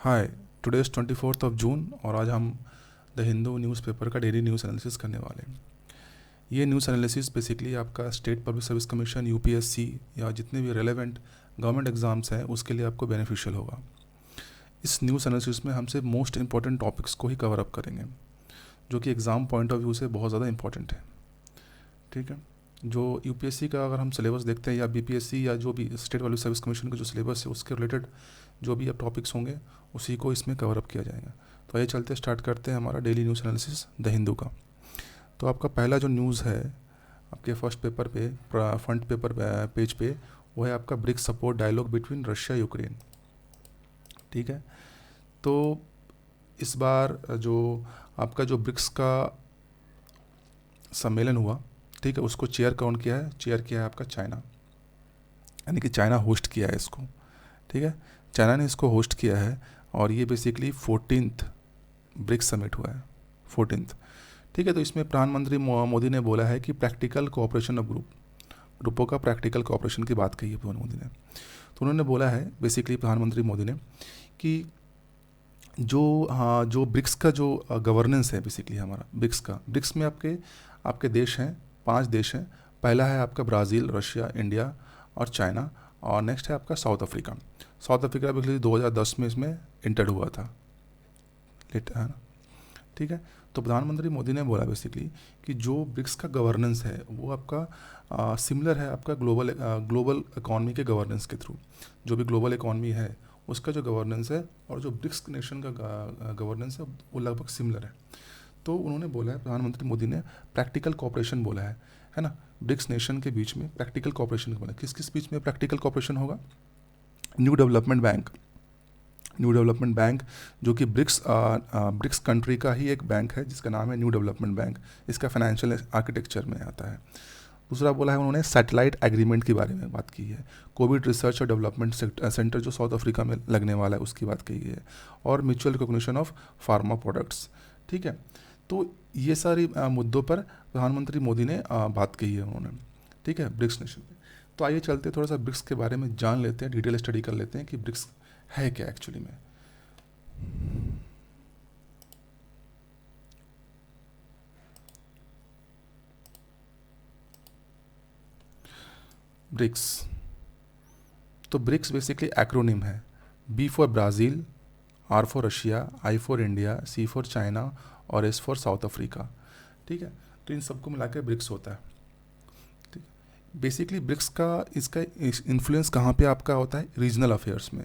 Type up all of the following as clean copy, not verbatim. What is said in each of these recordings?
Hi, today is 24th of June और आज हम द हिंदू न्यूज़पेपर का डेली न्यूज़ एनालिसिस करने वाले हैं। ये न्यूज़ एनालिसिस बेसिकली आपका state public service commission UPSC या जितने भी रेलेवेंट गवर्नमेंट एग्जाम्स हैं उसके लिए आपको बेनिफिशियल होगा। इस न्यूज़ एनालिसिस में हम सिर्फ मोस्ट इंपॉर्टेंट टॉपिक्स को ही कवर अप करेंगे जो कि एग्ज़ाम पॉइंट ऑफ व्यू से बहुत ज़्यादा इंपॉर्टेंट है। ठीक है, जो यूपीएससी का अगर हम सिलेबस देखते हैं या बीपीएससी या जो भी स्टेट पब्लिक सर्विस कमीशन का जो सिलेबस है उसके रिलेटेड जो भी अब टॉपिक्स होंगे उसी को इसमें कवर अप किया जाएगा। तो आइए चलते स्टार्ट करते हैं हमारा daily news analysis the Hindu का। तो आपका पहला जो न्यूज़ है आपके फर्स्ट पेपर पे फ्रंट पेपर पेज पे वो है आपका BRICS support dialogue between Russia Ukraine. ठीक है, तो इस बार जो आपका जो ब्रिक्स का सम्मेलन हुआ, ठीक है, उसको चेयर कौन किया है? चेयर किया है आपका चाइना, यानी कि चाइना होस्ट किया है इसको। ठीक है, चाइना ने इसको होस्ट किया है और ये बेसिकली 14th ब्रिक्स समिट हुआ है, 14th। ठीक है, तो इसमें प्रधानमंत्री मोदी ने बोला है कि प्रैक्टिकल कोऑपरेशन ऑफ ग्रुपों का प्रैक्टिकल कोऑपरेशन की बात कही है प्रधानमंत्री मोदी ने। तो उन्होंने बोला है बेसिकली प्रधानमंत्री मोदी ने कि जो ब्रिक्स का जो गवर्नेंस है बेसिकली हमारा ब्रिक्स में आपके देश हैं, 5 देश हैं। पहला है आपका ब्राज़ील, रशिया, इंडिया और चाइना, और नेक्स्ट है आपका south Africa. South Africa basically 2010 में इसमें इंटर हुआ था, लेट है ना। ठीक है, तो प्रधानमंत्री मोदी ने बोला बेसिकली कि जो ब्रिक्स का गवर्नेंस है वो आपका सिमिलर है आपका ग्लोबल इकॉनमी के गवर्नेंस के थ्रू। जो भी ग्लोबल इकॉनमी है उसका जो गवर्नेंस है और जो ब्रिक्स नेशन का गवर्नेंस है वो लगभग सिमिलर है। तो उन्होंने बोला है, प्रधानमंत्री मोदी ने प्रैक्टिकल कोऑपरेशन बोला है ना। ब्रिक्स नेशन के बीच में प्रैक्टिकल कोऑपरेशन बोला। किस किस बीच में प्रैक्टिकल कोऑपरेशन होगा? न्यू डेवलपमेंट बैंक जो कि ब्रिक्स कंट्री का ही एक बैंक है जिसका नाम है न्यू डेवलपमेंट बैंक। इसका फाइनेंशियल आर्किटेक्चर में आता है। दूसरा बोला है उन्होंने सैटेलाइट एग्रीमेंट के बारे में बात की है। कोविड रिसर्च और डेवलपमेंट सेंटर जो साउथ अफ्रीका में लगने वाला है उसकी बात कही है, और mutual recognition of pharma products. ठीक है, तो ये सारी मुद्दों पर प्रधानमंत्री मोदी ने बात कही है उन्होंने। ठीक है, ब्रिक्स नेशन पे। तो आइए चलते थोड़ा सा ब्रिक्स के बारे में जान लेते हैं, डिटेल स्टडी कर लेते हैं कि ब्रिक्स है क्या एक्चुअली में। ब्रिक्स, तो ब्रिक्स बेसिकली एक्रोनिम है। B for Brazil, R for Russia, I for India, C for China और एस फॉर साउथ अफ्रीका। ठीक है, तो इन सबको मिलाकर ब्रिक्स होता है। ठीक है, बेसिकली ब्रिक्स का इसका इन्फ्लुएंस कहाँ पे आपका होता है? रीजनल अफेयर्स में।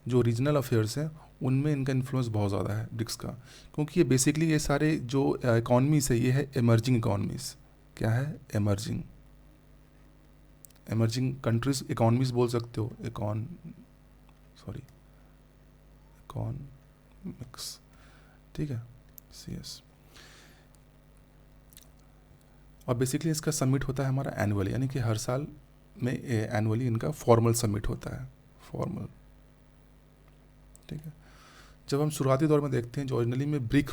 जो रीजनल अफेयर्स हैं उनमें इनका इन्फ्लुएंस बहुत ज़्यादा है ब्रिक्स का, क्योंकि ये बेसिकली ये सारे जो इकॉनमीज़ है ये है एमर्जिंग इकॉनमीज़। क्या है? एमर्जिंग कंट्रीज इकॉनमीज बोल सकते हो, इकॉनमिक्स। ठीक है, CS। और बेसिकली इसका समिट होता है हमारा एनुअली, यानी कि हर साल में एनुअली इनका फॉर्मल समिट होता है, फॉर्मल। ठीक है, जब हम शुरुआती दौर में देखते हैं जो ओरिजिनली में ब्रिक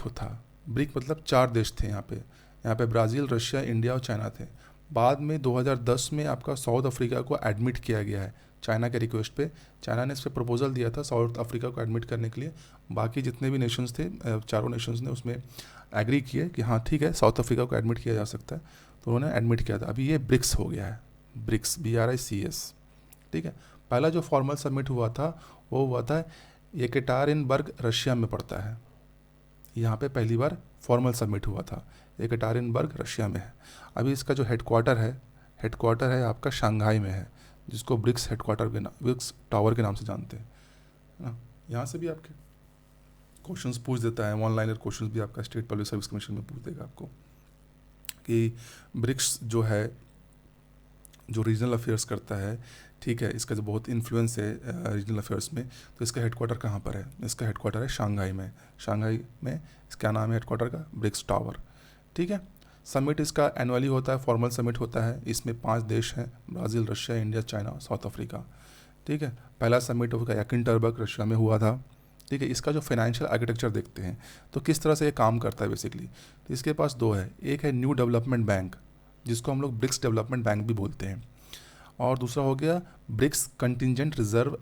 मतलब 4 देश थे यहाँ पे ब्राज़ील, रशिया, इंडिया और चाइना थे। बाद में 2010 में आपका साउथ अफ्रीका को एडमिट किया गया है चाइना के रिक्वेस्ट पे। चाइना ने इस पर प्रपोजल दिया था साउथ अफ्रीका को एडमिट करने के लिए। बाकी जितने भी नेशंस थे, चारों नेशंस ने उसमें एग्री किए कि हाँ ठीक है, साउथ अफ्रीका को एडमिट किया जा सकता है, तो उन्होंने एडमिट किया था। अभी ये ब्रिक्स हो गया है, ब्रिक्स, BRICS। ठीक है, पहला जो फॉर्मल समिट हुआ था वो हुआ था येकेटेरिनबर्ग, रशिया में पड़ता है। यहाँ पे पहली बार फॉर्मल समिट हुआ था, येकेटेरिनबर्ग रशिया में है। अभी इसका जो हेडक्वार्टर है आपका शंघाई में है, जिसको ब्रिक्स ब्रिक्स टावर के नाम से जानते हैं ना। यहाँ से भी आपके क्वेश्चंस पूछ देता है, वन लाइनर क्वेश्चंस भी आपका स्टेट पब्लिक सर्विस कमीशन में पूछ देगा आपको कि ब्रिक्स जो है जो रीजनल अफेयर्स करता है, ठीक है, इसका जो बहुत इन्फ्लुएंस है रीजनल अफेयर्स में, तो इसका हेडक्वार्टर कहाँ पर है? इसका हेडक्वार्टर है शंघाई में। इसका नाम है हेडक्वार्टर का? BRICS tower. ठीक है, समिट इसका एनुअली होता है, फॉर्मल समिट होता है। इसमें 5 देश हैं, Brazil, Russia, India, China, south Africa. ठीक है, पहला समिट येकेटेरिनबर्ग रशिया में हुआ था। ठीक है, इसका जो फाइनेंशियल आर्किटेक्चर देखते हैं तो किस तरह से ये काम करता है बेसिकली, तो इसके पास 2 है। एक है न्यू डेवलपमेंट बैंक, जिसको हम लोग ब्रिक्स डेवलपमेंट बैंक भी बोलते हैं, और दूसरा हो गया ब्रिक्स कंटिजेंट रिजर्व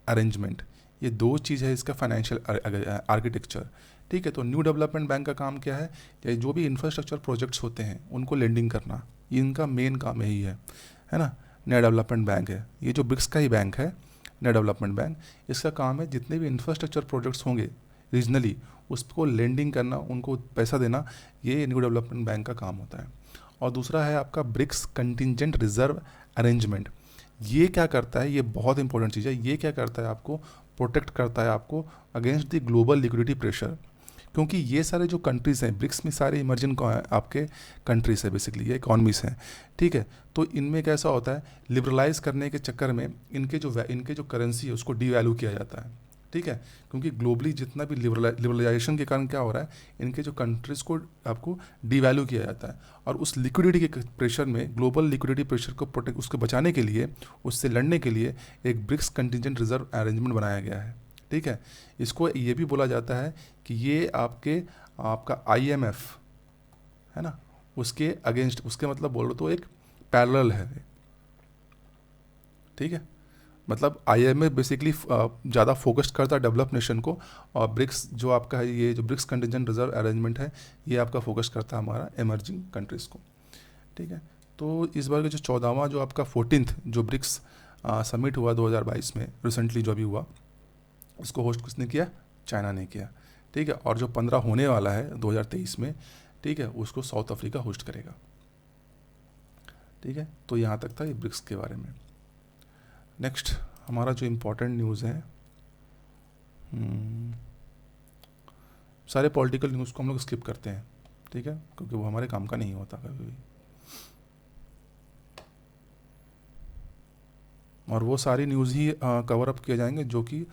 अरेंजमेंट। ये दो चीज़ है इसका फाइनेंशियल आर्किटेक्चर। ठीक है, तो न्यू डेवलपमेंट बैंक का काम क्या है, ये जो भी इंफ्रास्ट्रक्चर प्रोजेक्ट्स होते हैं उनको लेंडिंग करना, ये इनका मेन काम यही है ना। नया डेवलपमेंट बैंक है, ये जो ब्रिक्स का ही बैंक है नया डेवलपमेंट बैंक, इसका काम है जितने भी इंफ्रास्ट्रक्चर प्रोजेक्ट्स होंगे रीजनली उसको लेंडिंग करना, उनको पैसा देना, ये न्यू डेवलपमेंट बैंक का काम होता है। और दूसरा है आपका ब्रिक्स कंटिजेंट रिजर्व अरेंजमेंट। ये क्या करता है, ये बहुत इंपॉर्टेंट चीज़ है, ये क्या करता है, आपको प्रोटेक्ट करता है आपको against the global liquidity pressure. क्योंकि ये सारे जो कंट्रीज़ हैं ब्रिक्स में, सारे इमर्जिंग आपके कंट्रीज़ है, बेसिकली ये इकॉनमीज़ हैं। ठीक है, तो इनमें कैसा होता है, लिबरलाइज करने के चक्कर में इनके जो करेंसी है उसको डीवैल्यू किया जाता है। ठीक है, क्योंकि ग्लोबली जितना भी लिबरलाइजेशन के कारण क्या हो रहा है, इनके जो कंट्रीज़ को आपको डीवैल्यू किया जाता है, और उस लिक्विडिटी के प्रेशर में, ग्लोबल लिक्विडिटी प्रेशर को प्रोटेक्ट, उसको बचाने के लिए, उससे लड़ने के लिए एक ब्रिक्स कंटिजेंट रिजर्व अरेंजमेंट बनाया गया है। ठीक है, इसको ये भी बोला जाता है कि ये आपका IMF है ना, उसके अगेंस्ट, उसके मतलब बोल रहे तो एक पैरेलल है। ठीक है, मतलब IMF बेसिकली ज़्यादा फोकस्ड करता है डेवलप नेशन को, और ब्रिक्स जो आपका है, ये जो ब्रिक्स कंटिजेंट रिजर्व अरेंजमेंट है, ये आपका फोकस करता है हमारा एमर्जिंग कंट्रीज़ को। ठीक है, तो इस बार का जो 14वां जो आपका 14th जो ब्रिक्स समिट हुआ 2022 में, रिसेंटली जो अभी हुआ, इसको होस्ट किसने किया, चाइना ने किया। ठीक है, और जो 15 होने वाला है 2023 में, ठीक है, उसको साउथ अफ्रीका होस्ट करेगा। ठीक है, तो यहाँ तक था ये ब्रिक्स के बारे में। नेक्स्ट हमारा जो इम्पोर्टेंट न्यूज़ है, सारे पॉलिटिकल न्यूज़ को हम लोग स्किप करते हैं। ठीक है, क्योंकि वो हमारे काम का नहीं होता कभी भी, और वो सारी न्यूज़ ही कवर अप किए जाएंगे जो कि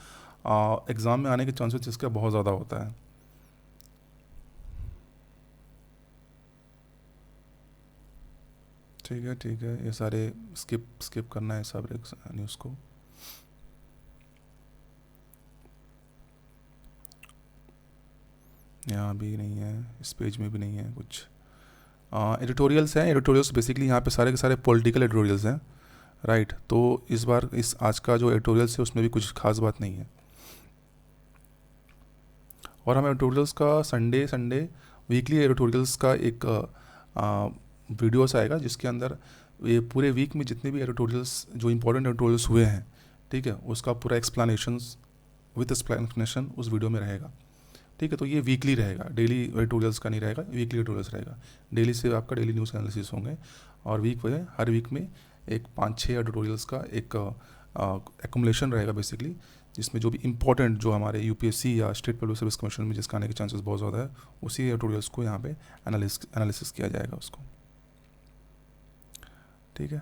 एग्ज़ाम में आने के चांसेस इसका बहुत ज़्यादा होता है। ठीक है, ये सारे स्किप करना है सब न्यूज़ को। यहाँ भी नहीं है, इस पेज में भी नहीं है कुछ। एडिटोरियल्स हैं, एडिटोरियल्स बेसिकली यहाँ पे सारे के सारे पॉलिटिकल एडिटोरियल्स हैं, राइट। तो इस बार आज का जो एडिटोरियल्स है उसमें भी कुछ खास बात नहीं है, और हम एडिटोरियल्स का संडे वीकली एडिटोरियल्स का एक वीडियोस आएगा, जिसके अंदर ये पूरे वीक में जितने भी एडिटोरियल्स, जो इंपॉर्टेंट एडिटोरियल्स हुए हैं, ठीक है, उसका पूरा एक्सप्लेनेशंस विद एक्सप्लेनेशन उस वीडियो में रहेगा। ठीक है, तो ये वीकली रहेगा, डेली एडिटोरियल्स का नहीं रहेगा, वीकली एडिटोरियल्स रहेगा। डेली से आपका डेली न्यूज़ एनालिसिस होंगे, और हर वीक में एक 5-6 एडिटोरियल्स का एक एक्युमुलेशन रहेगा बेसिकली, जिसमें जो भी इंपॉर्टेंट, जो हमारे UPSC या स्टेट पब्लिक सर्विस कमीशन में जिसका आने के चांसेस बहुत ज़्यादा है, उसी एडिटोरियल्स को यहाँ पे एनालिसिस किया जाएगा उसको। ठीक है,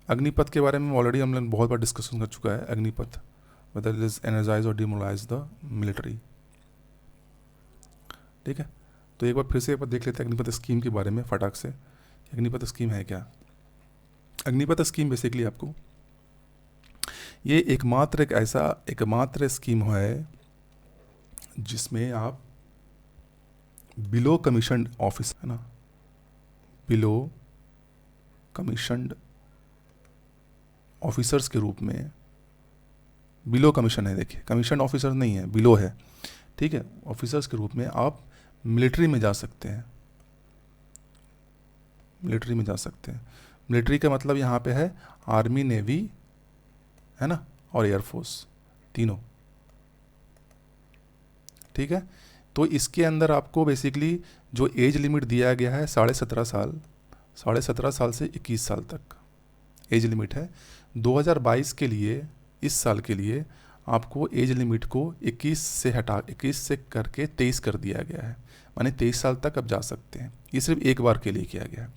अग्निपथ के बारे में ऑलरेडी हम लोग बहुत बार डिस्कशन कर चुका है। Agnipath, whether it is energise और डिमोलाइज द मिलिट्री। ठीक है, तो एक बार फिर से एक बार देख लेते हैं अग्निपथ स्कीम के बारे में फटाक से। अग्निपथ स्कीम है क्या? अग्निपथ स्कीम बेसिकली आपको, ये एकमात्र स्कीम है जिसमें आप बिलो कमीशन्ड ऑफिस, है ना, बिलो कमीशन्ड ऑफिसर्स के रूप में, बिलो कमीशन है, देखिए कमीशन ऑफिसर नहीं है, बिलो है। ठीक है, ऑफिसर्स के रूप में आप मिलिट्री में जा सकते हैं, मिलिट्री में जा सकते हैं। मिलिट्री का मतलब यहाँ पे है आर्मी, नेवी, है ना, और एयरफोर्स, तीनों। ठीक है, तो इसके अंदर आपको बेसिकली जो एज लिमिट दिया गया है 17.5 साल, 17.5 साल से 21 साल तक एज लिमिट है। 2022 के लिए, इस साल के लिए आपको एज लिमिट को 21 से करके 23 कर दिया गया है, माने 23 साल तक आप जा सकते हैं। ये सिर्फ एक बार के लिए किया गया है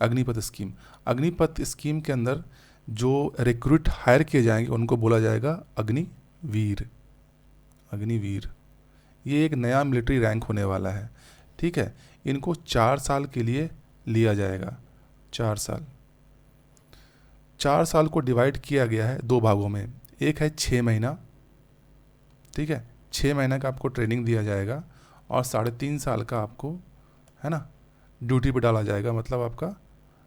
अग्निपथ स्कीम। अग्निपथ स्कीम के अंदर जो रिक्रूट हायर किए जाएंगे उनको बोला जाएगा अग्निवीर। अग्निवीर ये एक नया मिलिट्री रैंक होने वाला है। ठीक है, इनको 4 साल के लिए लिया जाएगा, 4 साल। 4 साल को डिवाइड किया गया है 2 भागों में। एक है 6 महीना, ठीक है, 6 महीना का आपको ट्रेनिंग दिया जाएगा, और 3.5 साल का आपको, है ना, ड्यूटी पे डाला जाएगा। मतलब आपका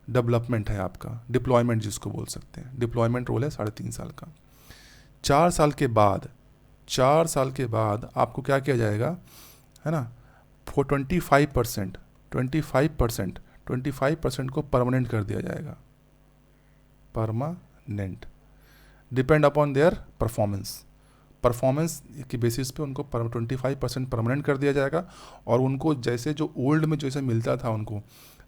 डेवलपमेंट है, आपका डिप्लॉयमेंट जिसको बोल सकते हैं, डिप्लॉयमेंट रोल है 3.5 साल का। 4 साल के बाद 4 साल के बाद आपको क्या किया जाएगा, है ना, 25% को परमानेंट कर दिया जाएगा, permanent, depend upon their performance की बेसिस पे उनको 25% परमानेंट कर दिया जाएगा। और उनको जैसे जो ओल्ड में जैसे मिलता था, उनको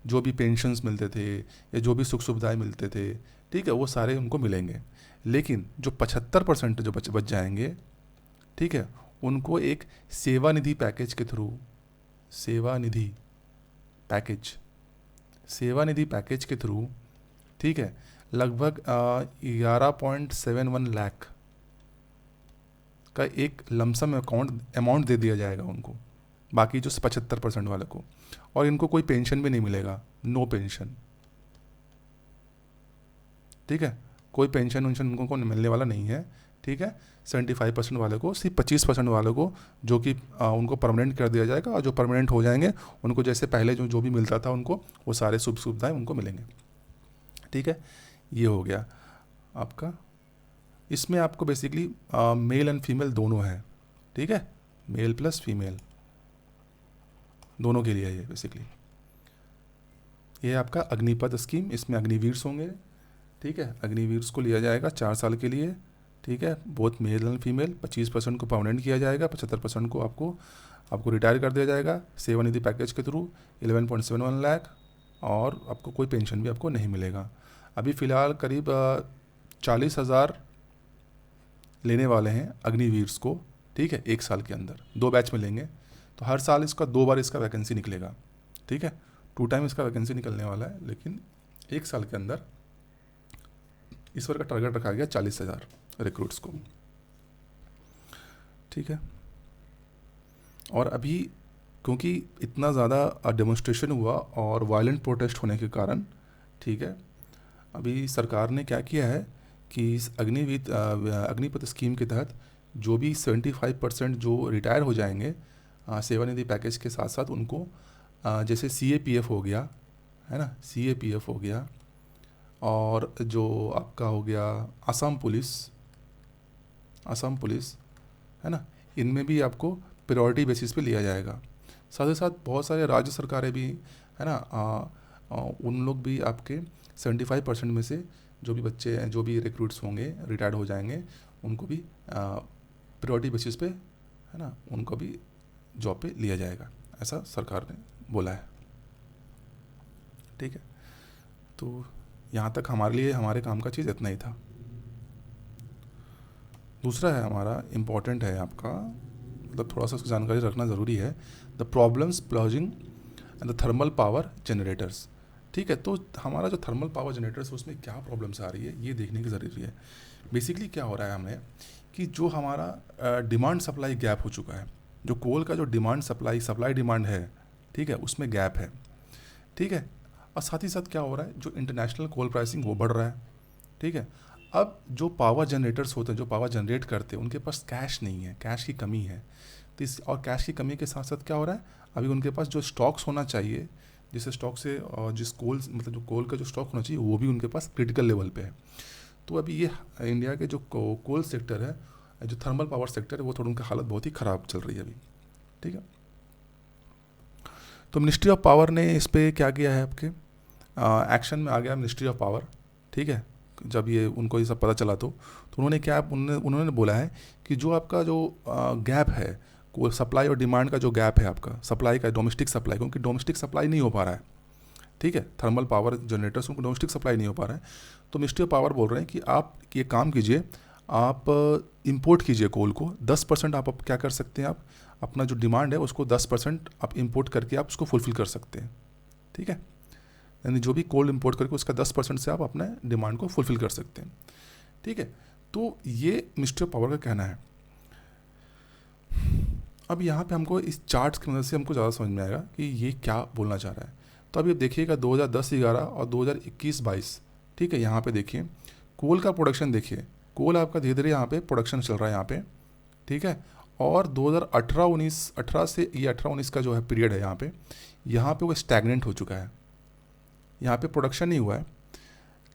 जो भी पेंशन्स मिलते थे या जो भी सुख सुविधाएं मिलते थे, ठीक है, वो सारे उनको मिलेंगे। लेकिन जो 75% जो बच जाएंगे, ठीक है, उनको एक सेवानिधि पैकेज के थ्रू, सेवानिधि पैकेज के थ्रू, ठीक है, लगभग 11.71 लाख का एक लमसम अमाउंट दे दिया जाएगा उनको, बाकी जो 75% वाले को। और इनको कोई पेंशन भी नहीं मिलेगा, नो पेंशन, ठीक है, कोई पेंशन वेंशन उनको को मिलने वाला नहीं है, ठीक है। 75% वाले को, सिर्फ 25% वालों को जो कि उनको परमानेंट कर दिया जाएगा, और जो परमानेंट हो जाएंगे उनको जैसे पहले जो भी मिलता था उनको वो सारे सुख सुविधाएँ उनको मिलेंगे, ठीक है। ये हो गया आपका। इसमें आपको बेसिकली मेल एंड फीमेल दोनों है, ठीक है, मेल प्लस फीमेल दोनों के लिए ये बेसिकली। ये आपका अग्निपथ स्कीम, इसमें अग्निवीर्स होंगे, ठीक है, अग्निवीर्स को लिया जाएगा 4 साल के लिए, ठीक है, बोथ मेल एंड फीमेल। 25% को परमानेंट किया जाएगा, 75% को आपको रिटायर कर दिया जाएगा सेवानिधि पैकेज के थ्रू, 11.71 लाख, और आपको कोई पेंशन भी आपको नहीं मिलेगा। अभी फ़िलहाल करीब 40,000 लेने वाले हैं अग्निवीर्स को, ठीक है, 1 साल के अंदर 2 बैच मिलेंगे। तो हर साल इसका 2 बार इसका वैकेंसी निकलेगा, ठीक है, 2 टाइम इसका वैकेंसी निकलने वाला है। लेकिन 1 साल के अंदर इस बार का टारगेट रखा गया 40,000 रिक्रूट्स को, ठीक है। और अभी क्योंकि इतना ज़्यादा डेमोन्स्ट्रेशन हुआ और वायलेंट प्रोटेस्ट होने के कारण, ठीक है, अभी सरकार ने क्या किया है कि इस अग्निपथ स्कीम के तहत जो भी 75% जो रिटायर हो जाएंगे सेवानिधि पैकेज के साथ साथ, उनको जैसे CAPF हो गया, है ना, CAPF हो गया, और जो आपका हो गया असम पुलिस, है ना, इनमें भी आपको प्रायोरिटी बेसिस पे लिया जाएगा। साथ ही साथ बहुत सारे राज्य सरकारें भी, है ना, उन लोग भी आपके 75% में से जो भी बच्चे हैं, जो भी रिक्रूट्स होंगे, रिटायर्ड हो जाएंगे, उनको भी प्रायोरिटी बेसिस पे, है ना, उनको भी जॉब पे लिया जाएगा, ऐसा सरकार ने बोला है, ठीक है। तो यहाँ तक हमारे लिए हमारे काम का चीज़ इतना ही था। दूसरा है हमारा इम्पॉर्टेंट है आपका, मतलब थोड़ा सा उसकी जानकारी रखना ज़रूरी है, द प्रॉब्लम्स प्लॉजिंग and the thermal power generators, ठीक है। तो हमारा जो थर्मल पावर जनरेटर्स है उसमें क्या प्रॉब्लम्स आ रही है ये देखने की ज़रूरी है। बेसिकली क्या हो रहा है हमें कि जो हमारा डिमांड सप्लाई गैप हो चुका है, जो कोल का जो डिमांड सप्लाई डिमांड है, ठीक है, उसमें गैप है, ठीक है। और साथ ही साथ क्या हो रहा है, जो इंटरनेशनल कोल प्राइसिंग वो बढ़ रहा है, ठीक है। अब जो पावर जनरेटर्स होते हैं, जो पावर जनरेट करते हैं, उनके पास कैश नहीं है, कैश की कमी है। तो इस और कैश की कमी के साथ साथ क्या हो रहा है, अभी उनके पास जो स्टॉक्स होना चाहिए, जिस स्टॉक से जिस कोल मतलब जो कोल का जो स्टॉक होना चाहिए वो भी उनके पास क्रिटिकल लेवल पे है। तो अभी ये इंडिया के जो कोल सेक्टर है, जो थर्मल पावर सेक्टर है, वो थोड़ा उनकी हालत बहुत ही ख़राब चल रही है अभी, ठीक है। तो मिनिस्ट्री ऑफ पावर ने इस पर क्या किया है, आपके एक्शन में आ गया मिनिस्ट्री ऑफ पावर, ठीक है। जब ये उनको ये सब पता चला तो उन्होंने क्या उन्होंने बोला है कि जो आपका जो गैप है, को सप्लाई और डिमांड का जो गैप है आपका सप्लाई का, डोमेस्टिक सप्लाई, क्योंकि डोमेस्टिक सप्लाई नहीं हो पा रहा है, ठीक है, थर्मल पावर जनरेटर्स उनको डोमेस्टिक सप्लाई नहीं हो पा रहा है। तो मिनिस्ट्री ऑफ पावर बोल रहे हैं कि आप ये काम कीजिए, आप इंपोर्ट कीजिए कोल को 10%, आप क्या कर सकते हैं, आप अपना जो डिमांड है उसको 10% आप इंपोर्ट करके आप उसको फुलफिल कर सकते हैं, ठीक है। यानी जो भी कोल इंपोर्ट करके उसका 10% से आप अपने डिमांड को फुलफिल कर सकते हैं, ठीक है। तो ये मिनिस्ट्री ऑफ पावर का कहना है। अब यहाँ पे हमको इस चार्ट्स की मदद से हमको ज़्यादा समझ में आएगा कि ये क्या बोलना चाह रहा है। तो अभी आप देखिएगा 2010-11 और 2021-22, ठीक है, यहाँ पे देखिए कोल का प्रोडक्शन, देखिए कोल आपका धीरे धीरे यहाँ पे प्रोडक्शन चल रहा है यहाँ पे, ठीक है। और 2018 से ये 18-19 का जो है पीरियड है यहाँ पे वो स्टैगनेंट हो चुका है, यहाँ पे प्रोडक्शन नहीं हुआ है,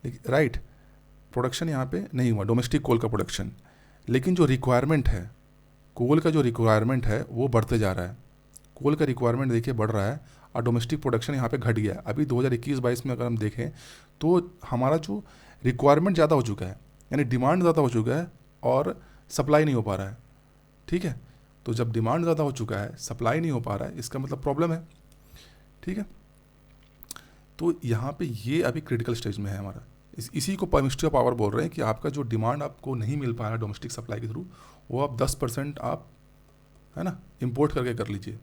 लेकिन राइट, प्रोडक्शन यहाँ पे नहीं हुआ डोमेस्टिक कोल का प्रोडक्शन, लेकिन जो रिक्वायरमेंट है कोल का जो रिक्वायरमेंट है वो बढ़ते जा रहा है, कोल का रिक्वायरमेंट देखिए बढ़ रहा है और डोमेस्टिक प्रोडक्शन यहाँ पे घट गया है। अभी 2021-22 में अगर हम देखें तो हमारा जो रिक्वायरमेंट ज़्यादा हो चुका है, यानी डिमांड ज़्यादा हो चुका है और सप्लाई नहीं हो पा रहा है। ठीक है, तो जब डिमांड ज़्यादा हो चुका है, सप्लाई नहीं हो पा रहा है, इसका मतलब प्रॉब्लम है। ठीक है, तो यहाँ पे ये अभी क्रिटिकल स्टेज में है हमारा। इसी को मिनिस्ट्री ऑफ पावर बोल रहे हैं कि आपका जो डिमांड आपको नहीं मिल पा रहा डोमेस्टिक सप्लाई के थ्रू, वो आप 10% आप, है ना, इंपोर्ट करके कर लीजिए।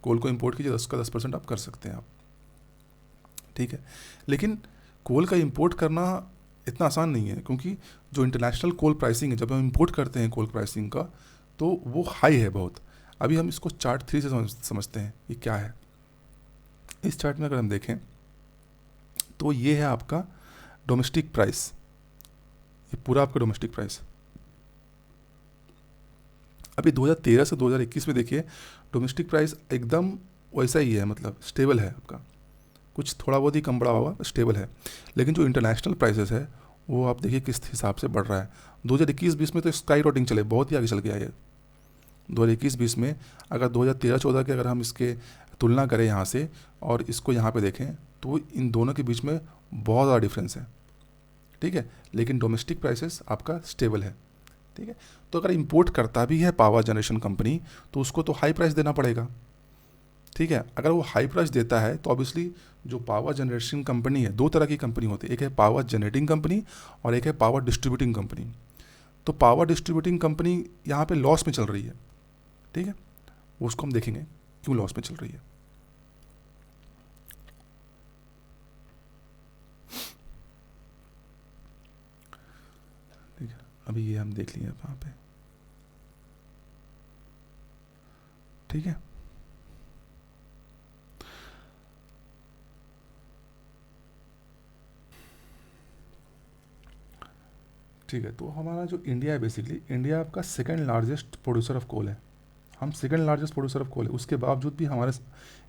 कोल को इंपोर्ट कीजिए, 10% आप कर सकते हैं आप। ठीक है, लेकिन कोल का इंपोर्ट करना इतना आसान नहीं है, क्योंकि जो इंटरनेशनल कोल प्राइसिंग है, जब हम इंपोर्ट करते हैं कोल प्राइसिंग का, तो वो हाई है बहुत। अभी हम इसको चार्ट 3 से समझते हैं ये क्या है। इस चार्ट में अगर हम देखें तो ये है आपका डोमेस्टिक प्राइस, ये पूरा आपका डोमेस्टिक प्राइस। अभी 2013 से 2021 में देखिए डोमेस्टिक प्राइस एकदम वैसा ही है, मतलब स्टेबल है आपका, कुछ थोड़ा बहुत ही कम बढ़ा हुआ, स्टेबल है। लेकिन जो इंटरनेशनल प्राइसेस है वो आप देखिए किस हिसाब से बढ़ रहा है। 2021-20 में तो स्काई रॉटिंग चले, बहुत ही आगे चल गया ये। 2021-20 में अगर 2013-14 के अगर हम इसके तुलना करें यहाँ से और इसको यहाँ पे देखें, तो इन दोनों के बीच में बहुत ज़्यादा डिफरेंस है। ठीक है, लेकिन डोमेस्टिक प्राइसेस आपका स्टेबल है। ठीक है, तो अगर इंपोर्ट करता भी है पावर जनरेशन कंपनी, तो उसको तो हाई प्राइस देना पड़ेगा। ठीक है, अगर वो हाई प्राइस देता है तो ऑब्वियसली जो पावर जनरेशन कंपनी है, दो तरह की कंपनी होती है, एक है पावर जनरेटिंग कंपनी और एक है पावर डिस्ट्रीब्यूटिंग कंपनी। तो पावर डिस्ट्रीब्यूटिंग कंपनी यहाँ पे लॉस में चल रही है। ठीक है, उसको हम देखेंगे क्यों लॉस में चल रही है। ठीक है, अभी ये हम देख लिए वहाँ पे। ठीक है, ठीक है, तो हमारा जो इंडिया है, बेसिकली इंडिया आपका second largest producer of coal है। हम second largest producer of coal है, उसके बावजूद भी हमारे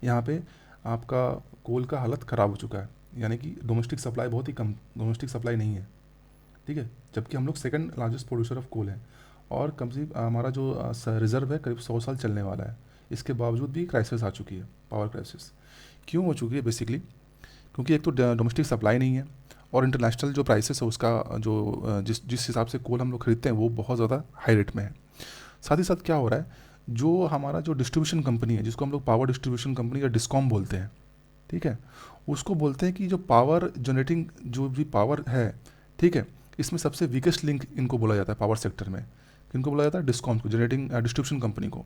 यहाँ पे आपका कोल का हालत ख़राब हो चुका है, यानी कि डोमेस्टिक सप्लाई बहुत ही कम, डोमेस्टिक सप्लाई नहीं है। ठीक है, जबकि हम लोग second largest producer of coal हैं और कम से हमारा जो रिज़र्व है करीब 100 साल चलने वाला है। इसके बावजूद भी क्राइसिस आ चुकी है, पावर क्राइसिस। क्यों हो चुकी है? बेसिकली क्योंकि एक तो डोमेस्टिक सप्लाई नहीं है और इंटरनेशनल जो प्राइसेस है उसका जो जिस हिसाब से कोल हम लोग खरीदते हैं वो बहुत ज़्यादा हाई रेट में है। साथ ही साथ क्या हो रहा है, जो हमारा जो डिस्ट्रीब्यूशन कंपनी है, जिसको हम लोग पावर डिस्ट्रीब्यूशन कंपनी या डिस्कॉम बोलते हैं, ठीक है, उसको बोलते हैं कि जो पावर जनरेटिंग जो भी पावर है, ठीक है, इसमें सबसे वीकेस्ट लिंक इनको बोला जाता है पावर सेक्टर में। किनको बोला जाता है? डिस्कॉम को, जनरेटिंग डिस्ट्रीब्यूशन कंपनी को।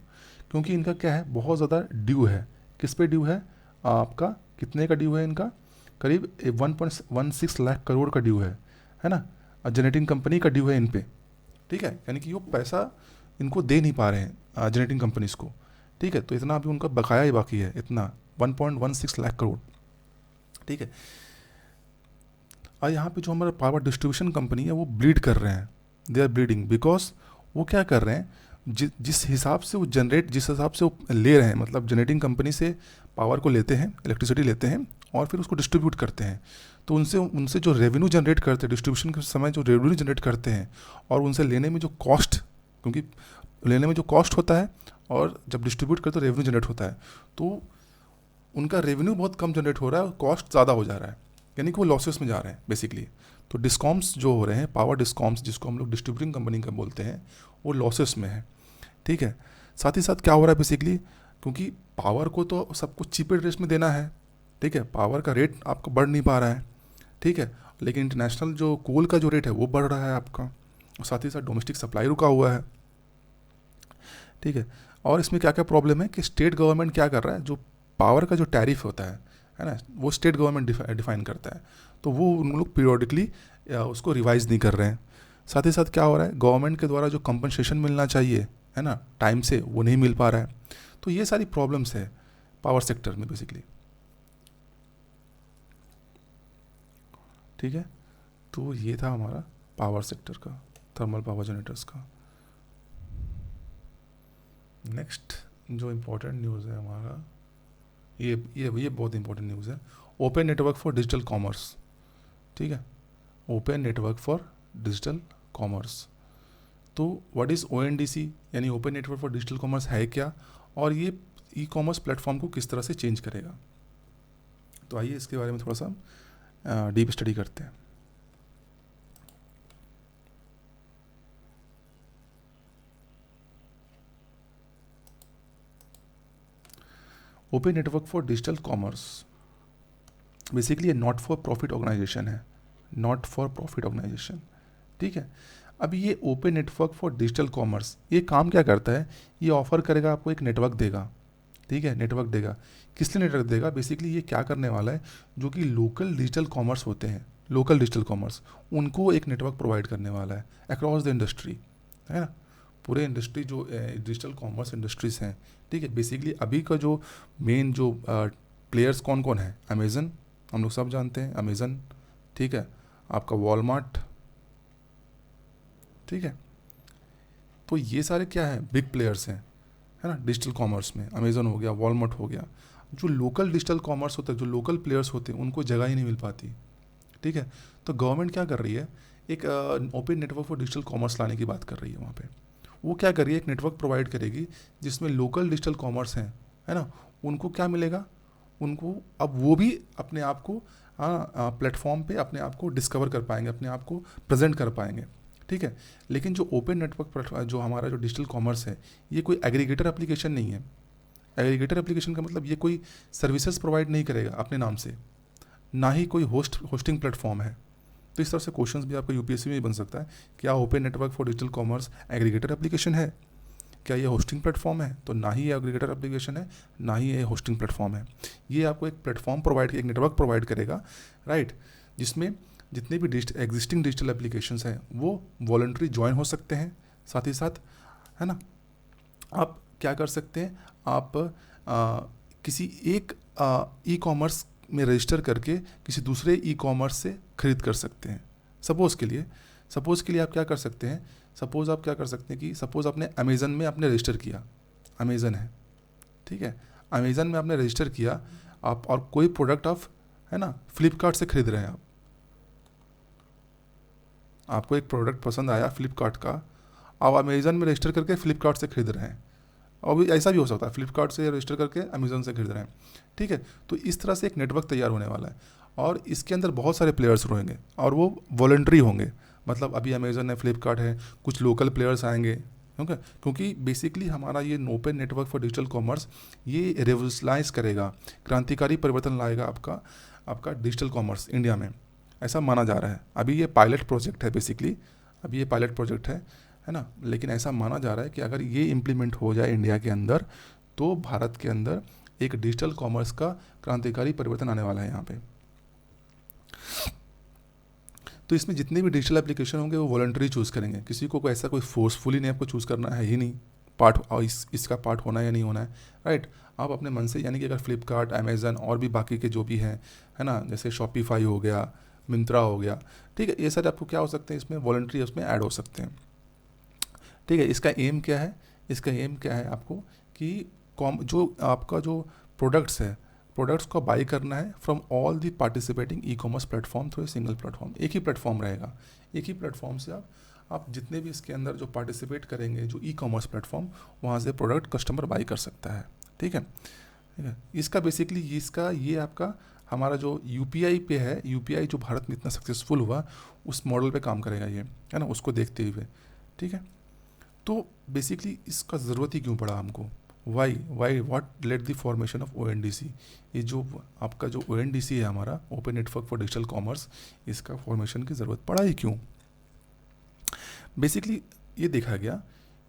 क्योंकि इनका क्या है, बहुत ज़्यादा ड्यू है। किस पे ड्यू है आपका? कितने का ड्यू है इनका? करीब 1.16 लाख करोड़ का ड्यू है ना, जनरेटिंग कंपनी का ड्यू है इन पे। ठीक है, यानी कि वो पैसा इनको दे नहीं पा रहे हैं जनरेटिंग कंपनीज़ को। ठीक है, तो इतना अभी उनका बकाया ही बाकी है, इतना 1.16 लाख करोड़। ठीक है, और यहाँ पे जो हमारा पावर डिस्ट्रीब्यूशन कंपनी है वो ब्लीड कर रहे हैं, दे आर ब्लीडिंग, बिकॉज वो क्या कर रहे हैं, जिस हिसाब से वो जिस हिसाब से वो ले रहे हैं, मतलब जनरेटिंग कंपनी से पावर को लेते हैं, इलेक्ट्रिसिटी लेते हैं और फिर उसको डिस्ट्रीब्यूट करते हैं, तो उनसे जो रेवेन्यू जनरेट करते हैं डिस्ट्रीब्यूशन के समय, जो रेवेन्यू जनरेट करते हैं और उनसे लेने में जो कॉस्ट, क्योंकि लेने में जो कॉस्ट होता है और जब डिस्ट्रीब्यूट करते तो रेवेन्यू जनरेट होता है, तो उनका रेवेन्यू बहुत कम जनरेट हो रहा है और कॉस्ट ज़्यादा हो जा रहा है, यानी कि वो लॉसेस में जा रहे हैं बेसिकली। तो डिस्कॉम्स जो हो रहे हैं, पावर डिस्कॉम्स जिसको हम लोग डिस्ट्रीब्यूटिंग कंपनी का बोलते हैं, वो लॉसेस में है। ठीक है, साथ ही साथ क्या हो रहा है बेसिकली, क्योंकि पावर को तो सब कुछ चीपर रेट में देना है, ठीक है, पावर का रेट आपका बढ़ नहीं पा रहा है, ठीक है, लेकिन इंटरनेशनल जो कोल का जो रेट है वो बढ़ रहा है आपका, और साथ ही साथ डोमेस्टिक सप्लाई रुका हुआ है। ठीक है, और इसमें क्या क्या प्रॉब्लम है कि स्टेट गवर्नमेंट क्या कर रहा है, जो पावर का जो टैरिफ होता है ना, वो स्टेट गवर्नमेंट डिफाइन करता है, तो वो उन लोग पीरियोडिकली उसको रिवाइज नहीं कर रहे हैं। साथ ही साथ क्या हो रहा है, गवर्नमेंट के द्वारा जो कंपनसेशन मिलना चाहिए, है ना, टाइम से, वो नहीं मिल पा रहा है। तो ये सारी प्रॉब्लम्स है पावर सेक्टर में बेसिकली। ठीक है, तो ये था हमारा पावर सेक्टर का, थर्मल पावर जनरेटर्स का। नेक्स्ट जो इम्पोर्टेंट न्यूज़ है हमारा, ये बहुत इंपॉर्टेंट न्यूज़ है, open network for digital commerce. ठीक है, open network for digital commerce. तो व्हाट इज़ ONDC यानी open network for digital commerce है क्या, और ये ई कॉमर्स प्लेटफॉर्म को किस तरह से चेंज करेगा। तो आइए इसके बारे में थोड़ा सा डीप स्टडी करते हैं। Open network for digital commerce basically ये नॉट फॉर प्रॉफिट ऑर्गेनाइजेशन है, नॉट फॉर प्रॉफिट ऑर्गेनाइजेशन, ठीक है। अब ये open network for digital commerce ये काम क्या करता है, ये ऑफर करेगा आपको एक नेटवर्क देगा, ठीक है, नेटवर्क देगा। किस लिए नेटवर्क देगा, बेसिकली ये क्या करने वाला है, जो कि लोकल डिजिटल कॉमर्स होते हैं, लोकल डिजिटल कॉमर्स, उनको एक नेटवर्क प्रोवाइड करने वाला है अक्रॉस द इंडस्ट्री, है ना, पूरे इंडस्ट्री जो डिजिटल कॉमर्स इंडस्ट्रीज हैं, ठीक है। बेसिकली अभी का जो मेन जो प्लेयर्स कौन कौन है, अमेज़न हम लोग सब जानते हैं, अमेज़न, ठीक है, आपका वॉलमार्ट, ठीक है। तो ये सारे क्या है, बिग प्लेयर्स हैं, है ना, डिजिटल कॉमर्स में अमेज़न हो गया, वॉलमार्ट हो गया। जो लोकल डिजिटल कॉमर्स होता है, जो लोकल प्लेयर्स होते हैं, उनको जगह ही नहीं मिल पाती, ठीक है। तो गवर्नमेंट क्या कर रही है, एक open network for digital commerce लाने की बात कर रही है। वहाँ पे वो क्या कर रही है, एक नेटवर्क प्रोवाइड करेगी जिसमें लोकल डिजिटल कॉमर्स हैं, है ना, उनको क्या मिलेगा, उनको अब वो भी अपने आप को प्लेटफॉर्म पे अपने आप को डिस्कवर कर पाएंगे, अपने आप को प्रेजेंट कर पाएंगे, ठीक है। लेकिन जो ओपन नेटवर्क जो हमारा जो डिजिटल कॉमर्स है, ये कोई एग्रीगेटर एप्लीकेशन नहीं है। एग्रीगेटर एप्लीकेशन का मतलब ये कोई सर्विसेज प्रोवाइड नहीं करेगा अपने नाम से, ना ही कोई होस्टिंग प्लेटफॉर्म है। तो इस तरह से क्वेश्चंस भी आपका यूपीएससी में बन सकता है, क्या open network for digital commerce aggregator application है, क्या ये होस्टिंग प्लेटफॉर्म है, तो ना ही ये एग्रीगेटर एप्लीकेशन है, ना ही ये होस्टिंग प्लेटफॉर्म है। ये आपको एक प्लेटफॉर्म प्रोवाइड, एक नेटवर्क प्रोवाइड करेगा, राइट, जिसमें जितने भी एग्जिस्टिंग डिजिटल एप्लीकेशंस हैं वो वॉलंटरी ज्वाइन हो सकते हैं। साथ ही साथ, है ना, आप क्या कर सकते हैं, आप किसी एक ई कॉमर्स में रजिस्टर करके किसी दूसरे ई कॉमर्स से खरीद कर सकते हैं। सपोज़ के लिए आप क्या कर सकते हैं, सपोज़ आप क्या कर सकते हैं कि सपोज़ आपने अमेज़न में आपने रजिस्टर किया, अमेज़न है, ठीक है, अमेज़न में आपने रजिस्टर किया आप, और कोई प्रोडक्ट आप, है ना, फ्लिपकार्ट से खरीद रहे हैं, आपको एक प्रोडक्ट पसंद आया फ्लिपकार्ट का, आप अमेज़न में रजिस्टर करके फ्लिपकार्ट से खरीद रहे हैं, और भी ऐसा भी हो सकता है फ्लिपकार्ट से रजिस्टर करके अमेज़न से खरीद रहे हैं, ठीक है। तो इस तरह से एक नेटवर्क तैयार होने वाला है, और इसके अंदर बहुत सारे प्लेयर्स रहेंगे और वो वॉलंटरी होंगे। मतलब अभी अमेज़न है, फ्लिपकार्ट है, कुछ लोकल प्लेयर्स आएंगे, क्योंकि बेसिकली हमारा ये open network for digital commerce ये रेवोल्यूशनाइज करेगा, क्रांतिकारी परिवर्तन लाएगा आपका डिजिटल कॉमर्स इंडिया में, ऐसा माना जा रहा है। अभी ये पायलट प्रोजेक्ट है, बेसिकली अभी ये पायलट प्रोजेक्ट है ना, लेकिन ऐसा माना जा रहा है कि अगर ये इम्प्लीमेंट हो जाए इंडिया के अंदर, तो भारत के अंदर एक डिजिटल कॉमर्स का क्रांतिकारी परिवर्तन आने वाला है यहाँ पे। तो इसमें जितने भी डिजिटल एप्लीकेशन होंगे वो वॉलंटरी चूज़ करेंगे, किसी को ऐसा कोई फोर्सफुली नहीं आपको चूज़ करना है ही नहीं, पार्ट और इसका पार्ट होना है या नहीं होना है, राइट। आप अपने मन से, यानी कि अगर फ्लिपकार्ट, अमेज़न और भी बाकी के जो भी हैं, है ना, जैसे शॉपिफाई हो गया, मिंत्रा हो गया, ठीक है, ये सारे आपको क्या हो सकते हैं, इसमें वॉलंटरी उसमें ऐड हो सकते हैं, ठीक है। इसका एम क्या है आपको कि जो आपका जो प्रोडक्ट्स को बाई करना है from all the participating e commerce platform through a single platform. एक ही प्लेटफॉर्म रहेगा, एक ही प्लेटफॉर्म से आप जितने भी इसके अंदर जो पार्टिसिपेट करेंगे जो ई कॉमर्स प्लेटफॉर्म, वहाँ से प्रोडक्ट कस्टमर बाई कर सकता है, ठीक है। इसका बेसिकली ये आपका हमारा जो यूपीआई पे है, यूपीआई जो भारत में इतना सक्सेसफुल हुआ, उस मॉडल पे काम करेगा ये, है ना, उसको देखते हुए, ठीक है। तो बेसिकली इसका ज़रूरत ही क्यों पड़ा हमको, why what let the formation of ONDC, ये जो आपका जो ONDC है हमारा open network for digital commerce, इसका फॉर्मेशन की ज़रूरत पड़ा ही क्यों। बेसिकली ये देखा गया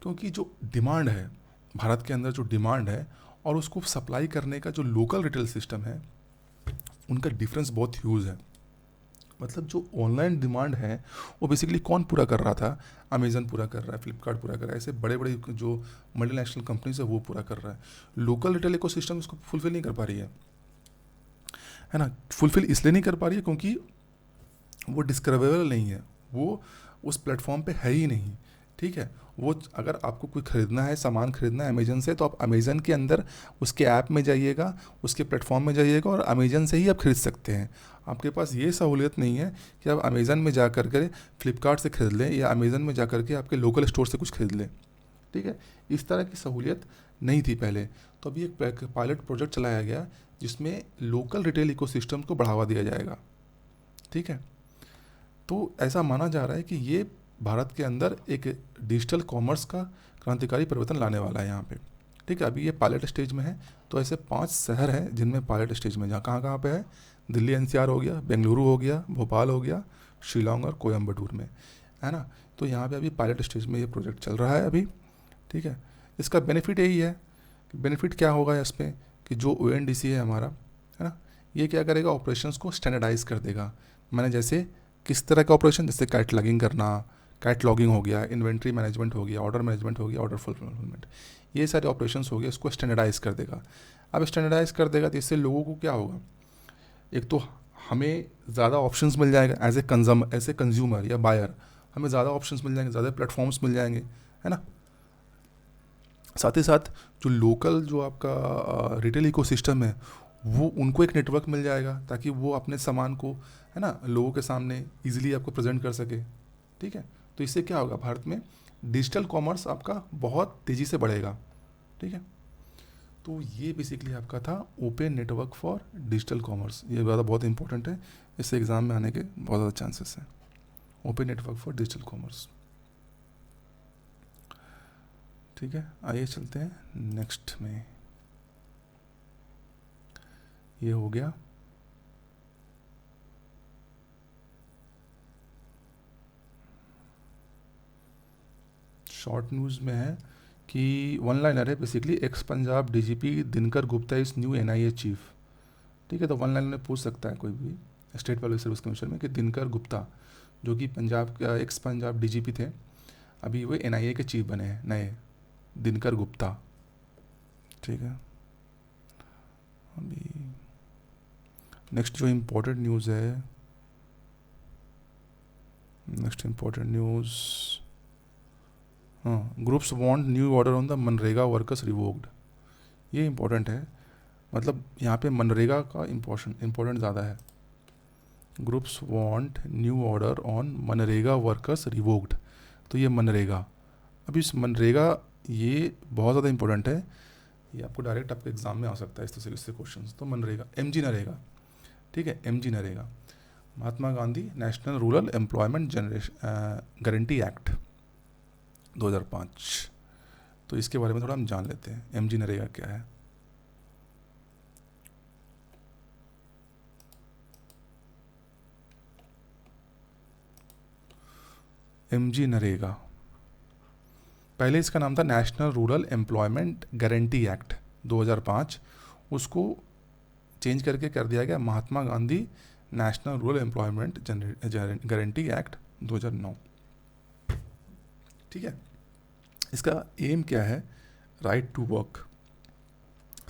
क्योंकि जो डिमांड है भारत के अंदर, जो डिमांड है और उसको सप्लाई करने का जो लोकल रिटेल सिस्टम है, उनका डिफरेंस बहुत ह्यूज है। मतलब जो ऑनलाइन डिमांड है वो बेसिकली कौन पूरा कर रहा था, अमेज़न पूरा कर रहा है, फ्लिपकार्ट पूरा कर रहा है, ऐसे बड़े बड़े जो मल्टीनेशनल कंपनीज है वो पूरा कर रहा है। लोकल रिटेल इकोसिस्टम इसको फुलफिल नहीं कर पा रही है ना, फुलफिल इसलिए नहीं कर पा रही है क्योंकि वो डिस्कवरेबल नहीं है, वो उस प्लेटफॉर्म पे है ही नहीं, ठीक है। वो अगर आपको कोई ख़रीदना है, सामान ख़रीदना है अमेज़न से, तो आप अमेज़न के अंदर उसके ऐप में जाइएगा, उसके प्लेटफॉर्म में जाइएगा और अमेज़न से ही आप ख़रीद सकते हैं। आपके पास ये सहूलियत नहीं है कि आप अमेज़न में जा कर के फ्लिपकार्ट से ख़रीद लें या अमेज़न में जा कर के आपके लोकल स्टोर से कुछ ख़रीद लें, ठीक है। इस तरह की सहूलियत नहीं थी पहले। तो अभी एक पायलट प्रोजेक्ट चलाया गया जिसमें लोकल रिटेल इकोसिस्टम को बढ़ावा दिया जाएगा, ठीक है। तो ऐसा माना जा रहा है कि ये भारत के अंदर एक डिजिटल कॉमर्स का क्रांतिकारी परिवर्तन लाने वाला है यहाँ पे, ठीक है। अभी ये पायलट स्टेज में है। तो ऐसे 5 शहर हैं जिनमें पायलट स्टेज में, जहाँ कहाँ कहाँ पे है, दिल्ली एनसीआर हो गया, बेंगलुरु हो गया, भोपाल हो गया, शिलोंग और कोयम्बटूर में, है ना। तो यहाँ पे अभी पायलट स्टेज में ये प्रोजेक्ट चल रहा है अभी, ठीक है। इसका बेनिफिट यही है कि बेनिफिट क्या होगा इस पर कि जो ONDC है हमारा, है ना, ये क्या करेगा, ऑपरेशंस को स्टैंडर्डाइज कर देगा। मैंने जैसे किस तरह का ऑपरेशन, जैसे कैटलॉगिंग करना, कैटलॉगिंग हो गया, इन्वेंट्री मैनेजमेंट हो गया, ऑर्डर मैनेजमेंट हो गया, ऑर्डर फुलफिलमेंट, ये सारे ऑपरेशंस हो गए, इसको स्टैंडर्डाइज कर देगा। अब स्टैंडर्डाइज कर देगा तो इससे लोगों को क्या होगा, एक तो हमें ज़्यादा ऑप्शंस मिल जाएगा एज ए कंज्यूमर या बायर, हमें ज़्यादा ऑप्शंस मिल जाएंगे, ज़्यादा प्लेटफॉर्म्स मिल जाएंगे, है ना। साथ ही साथ जो लोकल जो आपका रिटेल इकोसिस्टम है, वो उनको एक नेटवर्क मिल जाएगा ताकि वो अपने सामान को, है ना, लोगों के सामने इजीली आपको प्रेजेंट कर सके, ठीक है। तो इससे क्या होगा, भारत में डिजिटल कॉमर्स आपका बहुत तेज़ी से बढ़ेगा, ठीक है। तो ये बेसिकली आपका था open network for digital commerce. ये ज़्यादा बहुत इंपॉर्टेंट है, इससे एग्ज़ाम में आने के बहुत ज़्यादा चांसेस हैं। Open network for digital commerce, ठीक है। आइए चलते हैं नेक्स्ट में। ये हो गया शॉर्ट न्यूज़ में है कि वन लाइनर है basically, x Punjab DGP Dinkar Gupta इस न्यू NIA चीफ, ठीक है। तो वन लाइनर में पूछ सकता है कोई भी स्टेट पब्लिक सर्विस कमीशन में कि दिनकर गुप्ता जो कि पंजाब का एक्स पंजाब DGP थे, अभी वो NIA के चीफ बने हैं नए, दिनकर गुप्ता, ठीक है। अभी नेक्स्ट जो इम्पोर्टेंट न्यूज़ है, नेक्स्ट इम्पोर्टेंट न्यूज़, हाँ, groups want new order on the MNREGA workers revoked. ये इम्पोर्टेंट है, मतलब यहाँ पे मनरेगा का इम्पोर्टेंट ज़्यादा है। Groups want new order on MNREGA workers revoked. तो ये मनरेगा, अभी इस मनरेगा ये बहुत ज़्यादा इंपॉर्टेंट है, ये आपको डायरेक्ट आपके एग्जाम में आ सकता है इस तरह से क्वेश्चन। तो मनरेगा, MG नरेगा, ठीक है, MG NREGA, Mahatma Gandhi national rural employment generation guarantee act 2005। तो इसके बारे में थोड़ा हम जान लेते हैं, MG नरेगा क्या है। MG नरेगा, पहले इसका नाम था national rural employment guarantee act 2005, उसको चेंज करके कर दिया गया Mahatma Gandhi national rural employment guarantee act 2009, ठीक है। इसका एम क्या है, राइट टू वर्क,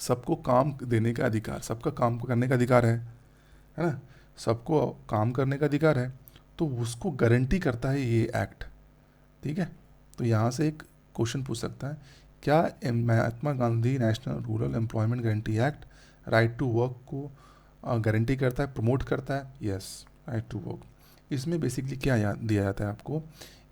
सबको काम देने का अधिकार, सबका काम करने का अधिकार है ना, सबको काम करने का अधिकार है, तो उसको गारंटी करता है ये एक्ट, ठीक है। तो यहाँ से एक क्वेश्चन पूछ सकता है, क्या Mahatma Gandhi national rural employment guarantee act right to work को गारंटी करता है, प्रमोट करता है? Yes, right to work. इसमें बेसिकली क्या दिया जाता है आपको,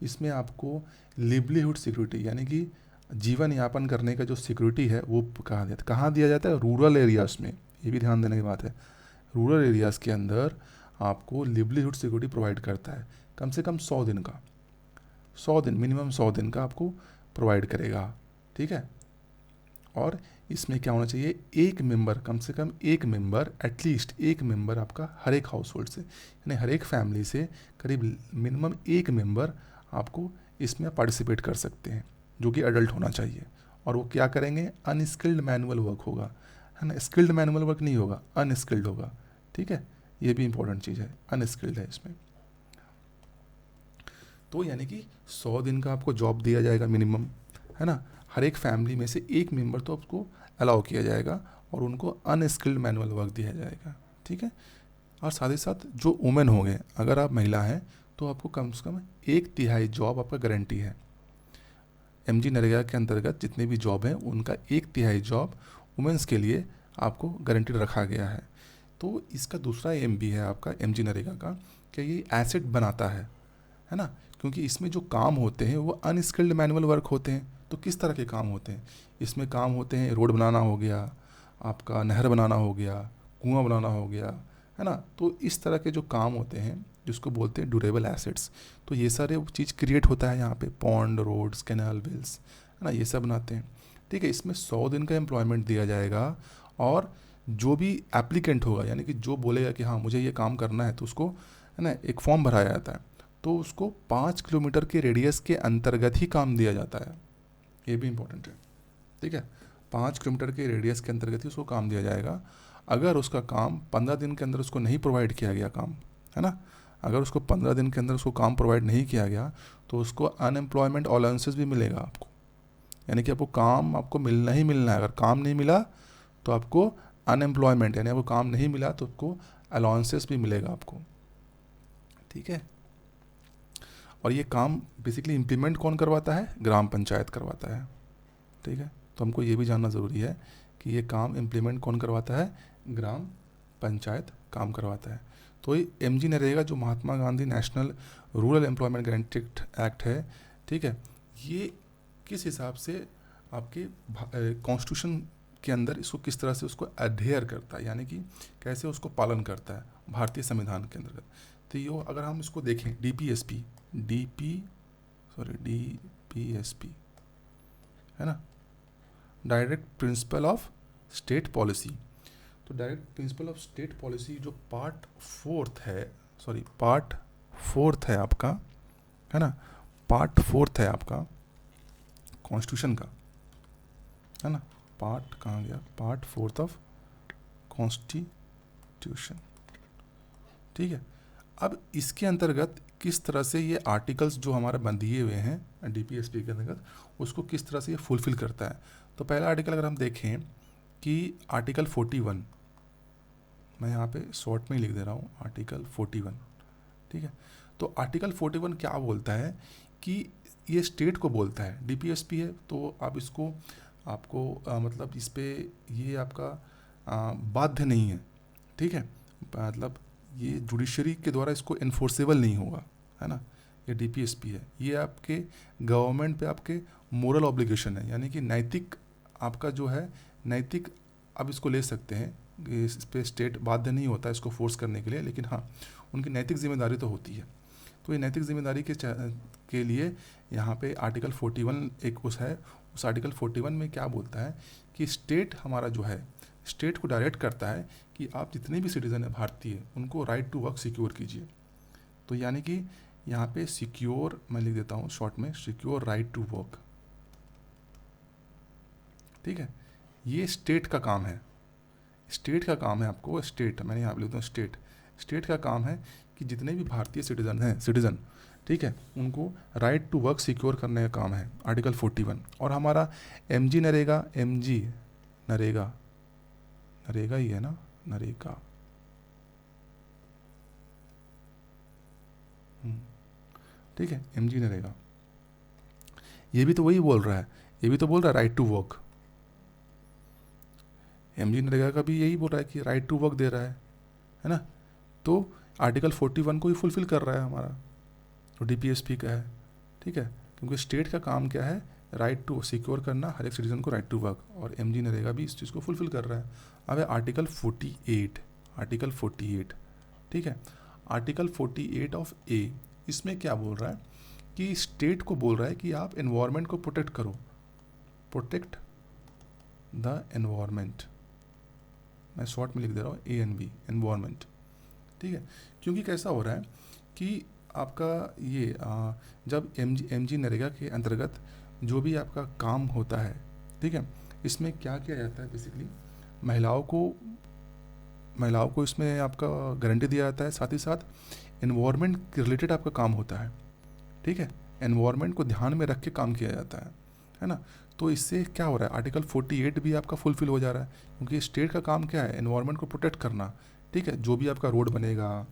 इसमें आपको लिवलीहुड सिक्योरिटी यानी कि जीवन यापन करने का जो सिक्योरिटी है वो कहाँ दिया जाता है, रूरल एरियाज़ में। ये भी ध्यान देने की बात है, रूरल एरियाज़ के अंदर आपको लिवलीहुड सिक्योरिटी प्रोवाइड करता है, कम से कम 100 दिन का, 100 दिन, मिनिमम 100 दिन का आपको प्रोवाइड करेगा, ठीक है। और इसमें क्या होना चाहिए, एक मेंबर, कम से कम एक मेंबर, एटलीस्ट एक मेंबर आपका हर एक हाउस होल्ड से, यानी हर एक फैमिली से करीब मिनिमम एक मेंबर आपको इसमें पार्टिसिपेट कर सकते हैं, जो कि एडल्ट होना चाहिए। और वो क्या करेंगे, अनस्किल्ड मैनुअल वर्क होगा, है ना, स्किल्ड मैनुअल वर्क नहीं होगा, अनस्किल्ड होगा, ठीक है। ये भी इंपॉर्टेंट चीज़ है, अनस्किल्ड है इसमें। तो यानी कि 100 दिन का आपको जॉब दिया जाएगा मिनिमम, है ना, हर एक फैमिली में से एक मेंबर तो आपको अलाउ किया जाएगा और उनको अनस्किल्ड मैनुअल वर्क दिया जाएगा, ठीक है। और साथ ही साथ जो वुमेन होंगे, अगर आप महिला हैं तो आपको कम से कम 1/3 जॉब आपका गारंटी है, एमजी नरेगा के अंतर्गत जितने भी जॉब हैं उनका 1/3 जॉब वुमेंस के लिए आपको गारंटीड रखा गया है। तो इसका दूसरा एम भी है आपका एमजी नरेगा का कि ये एसेट बनाता है ना, क्योंकि इसमें जो काम होते हैं वो अनस्किल्ड मैनुअल वर्क होते हैं। तो किस तरह के काम होते हैं इसमें? काम होते हैं रोड बनाना हो गया, आपका नहर बनाना हो गया, कुआं बनाना हो गया, है ना। तो इस तरह के जो काम होते हैं जिसको बोलते हैं ड्यूरेबल एसेट्स, तो ये सारे चीज़ क्रिएट होता है यहाँ पे, पॉन्ड, रोड्स, कैनाल, वेल्स, है ना, ये सब बनाते हैं। ठीक है, इसमें 100 दिन का एम्प्लॉयमेंट दिया जाएगा और जो भी एप्लीकेंट होगा, यानी कि जो बोलेगा कि हाँ मुझे ये काम करना है, तो उसको, है ना, एक फॉर्म भराया जाता है, तो उसको 5 किलोमीटर के रेडियस के अंतर्गत ही काम दिया जाता है। ये भी इम्पोर्टेंट है। ठीक है, 5 किलोमीटर के रेडियस के अंतर्गत ही उसको काम दिया जाएगा। अगर उसका काम 15 दिन के अंदर उसको नहीं प्रोवाइड किया गया काम, है ना, अगर उसको 15 दिन के अंदर उसको काम प्रोवाइड नहीं किया गया तो उसको अनएम्प्लॉयमेंट अलाउंसेस भी मिलेगा आपको, यानी कि आपको काम आपको मिलना ही मिलना है। अगर काम नहीं मिला तो आपको अनएम्प्लॉयमेंट, यानी आपको काम नहीं मिला तो आपको अलाउंसेस भी मिलेगा आपको। ठीक है, और ये काम बेसिकली इम्प्लीमेंट कौन करवाता है? ग्राम पंचायत करवाता है। ठीक है, तो हमको ये भी जानना ज़रूरी है कि ये काम इम्प्लीमेंट कौन करवाता है? ग्राम पंचायत काम करवाता है। तो ये एमजी नरेगा जो Mahatma Gandhi national rural employment guarantee act है, ठीक है, ये किस हिसाब से आपके कॉन्स्टिट्यूशन के अंदर इसको किस तरह से उसको अडेयर करता है, यानी कि कैसे उसको पालन करता है भारतीय संविधान के अंतर्गत। तो ये अगर हम इसको देखें डीपीएसपी है ना, direct principle of state policy. तो direct principle of state policy जो पार्ट फोर्थ है आपका, है ना, पार्ट 4 है आपका कॉन्स्टिट्यूशन का, है ना, पार्ट कहाँ गया? Part 4 of constitution. ठीक है, अब इसके अंतर्गत किस तरह से ये आर्टिकल्स जो हमारे दिए हुए हैं डीपीएसपी के अंतर्गत उसको किस तरह से ये फुलफिल करता है। तो पहला आर्टिकल अगर हम देखें कि आर्टिकल 41, मैं यहाँ पे शॉर्ट में ही लिख दे रहा हूँ, आर्टिकल 41। ठीक है, तो आर्टिकल 41 क्या बोलता है कि ये स्टेट को बोलता है, डीपीएसपी है तो आप इसको आपको मतलब इस पे ये आपका बाध्य नहीं है। ठीक है, मतलब ये जुडिशरी के द्वारा इसको इन्फोर्सेबल नहीं होगा, है ना, ये डीपीएसपी है, ये आपके गवर्नमेंट पे आपके मोरल ऑब्लिगेशन है, यानी कि नैतिक आपका जो है नैतिक, अब इसको ले सकते हैं, इस पे स्टेट बाध्य नहीं होता इसको फोर्स करने के लिए, लेकिन हाँ उनकी नैतिक जिम्मेदारी तो होती है। तो ये नैतिक जिम्मेदारी के लिए यहाँ पे आर्टिकल 41 एक उस आर्टिकल 41 में क्या बोलता है कि स्टेट हमारा जो है, स्टेट को डायरेक्ट करता है कि आप जितने भी सिटीज़न हैं भारतीय उनको राइट टू वर्क सिक्योर कीजिए। तो यानी कि यहाँ पे सिक्योर मैं लिख देता हूँ शॉर्ट में, सिक्योर राइट टू वर्क। ठीक है, ये स्टेट का काम है, स्टेट का काम है आपको, स्टेट मैंने यहाँ पे लिखता हूँ स्टेट का काम है कि जितने भी भारतीय सिटीज़न, ठीक है, उनको राइट टू वर्क सिक्योर करने का काम है, आर्टिकल 41। और हमारा एमजी नरेगा ही है ना, नरेगा। ठीक है, एमजी नरेगा ये भी तो वही बोल रहा है, ये भी तो बोल रहा है right to work. MG NREGA का भी यही बोल रहा है कि राइट टू वर्क दे रहा है ना। तो आर्टिकल 41 को ही फुलफिल कर रहा है हमारा, तो डीपीएसपी का है। ठीक है, क्योंकि स्टेट का काम क्या है? राइट टू सिक्योर करना, हर एक सिटीजन को राइट टू वर्क, और एमजी नरेगा भी इस चीज़ को फुलफिल कर रहा है। अब है आर्टिकल 48। ठीक है, आर्टिकल 48 ऑफ ए, इसमें क्या बोल रहा है कि स्टेट को बोल रहा है कि आप एनवायरनमेंट को प्रोटेक्ट करो, प्रोटेक्ट द एनवायरनमेंट। मैं शॉर्ट में लिख दे रहा हूँ ANV, एनवायरनमेंट। ठीक है, क्योंकि कैसा हो रहा है कि आपका ये जब एमजी नरेगा के अंतर्गत जो भी आपका काम होता है, ठीक है, इसमें क्या किया जाता है? बेसिकली महिलाओं को इसमें आपका गारंटी दिया जाता है, साथ ही साथ एनवायरनमेंट के रिलेटेड आपका काम होता है। ठीक है, एनवायरनमेंट को ध्यान में रख के काम किया जाता है ना। तो इससे क्या हो रहा है? आर्टिकल 48 भी आपका फुलफिल हो जा रहा है, क्योंकि स्टेट का काम क्या है? एनवायरनमेंट को प्रोटेक्ट करना। ठीक है, जो भी आपका रोड बनेगा,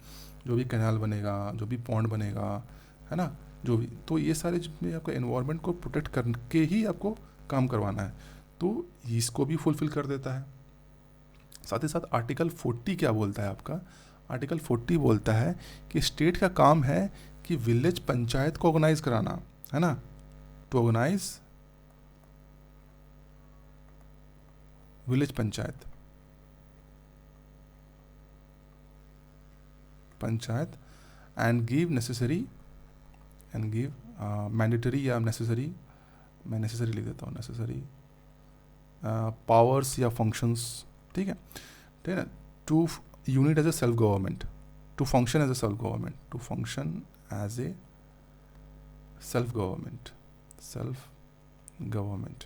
जो भी कैनाल बनेगा, जो भी पॉन्ड बनेगा, है ना, जो भी, तो ये सारे जितने आपका एनवायरनमेंट को प्रोटेक्ट करके ही आपको काम करवाना है, तो इसको भी फुलफिल कर देता है। साथ ही साथ आर्टिकल 40 क्या बोलता है आपका, आर्टिकल 40 बोलता है कि स्टेट का काम है कि विलेज पंचायत को ऑर्गेनाइज कराना, है ना, to organise village panchayat and give necessary mandatory या नेसेसरी, मैं नेसेसरी लिख देता हूँ, नेसेसरी पावर्स या फंक्शंस, ठीक है ना, to unit as a self government, to function as a self government, to function as a self government,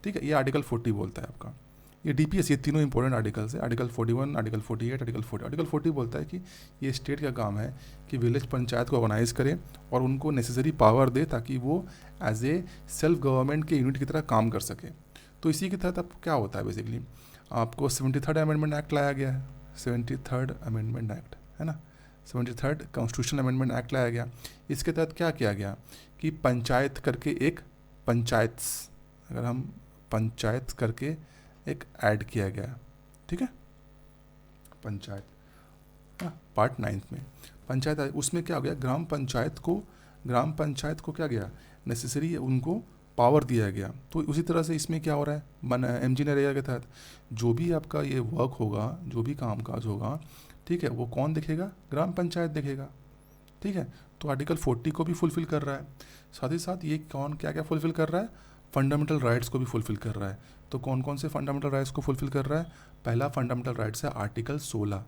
ठीक है। ये आर्टिकल 40 बोलता है आपका। ये डीपीएस, ये तीनों इंपॉर्टेंट आर्टिकल्स है, आर्टिकल 41, आर्टिकल 48, आर्टिकल 40। आर्टिकल 40 बोलता है कि ये स्टेट का काम है कि विलेज पंचायत को ऑर्गेनाइज करे और उनको नेसेसरी पावर दे ताकि वो एज ए सेल्फ गवर्नमेंट के यूनिट की तरह काम कर सके। तो इसी के तहत अब क्या होता है, बेसिकली आपको 73rd अमेंडमेंट एक्ट लाया गया है, 73rd अमेंडमेंट एक्ट, है ना, 73rd कॉन्स्टिट्यूशन अमेंडमेंट एक्ट लाया गया। इसके तहत क्या किया गया कि पंचायत करके एक पंचायत, अगर हम पंचायत करके एक ऐड किया गया, ठीक है, पंचायत, हाँ, पार्ट 9 में पंचायत, उसमें क्या हो गया, ग्राम पंचायत को क्या गया, नेसेसरी उनको पावर दिया गया। तो उसी तरह से इसमें क्या हो रहा है, एमजी नरेगा के तहत जो भी आपका ये वर्क होगा, जो भी कामकाज होगा, ठीक है, वो कौन देखेगा, ग्राम पंचायत देखेगा, ठीक है। तो आर्टिकल 40 को भी फुलफिल कर रहा है। साथ ही साथ ये कौन क्या क्या फुलफिल कर रहा है, फंडामेंटल राइट्स को भी फुलफिल कर रहा है। तो कौन कौन से फंडामेंटल राइट्स को फुलफिल कर रहा है, पहला फंडामेंटल राइट्स है आर्टिकल 16,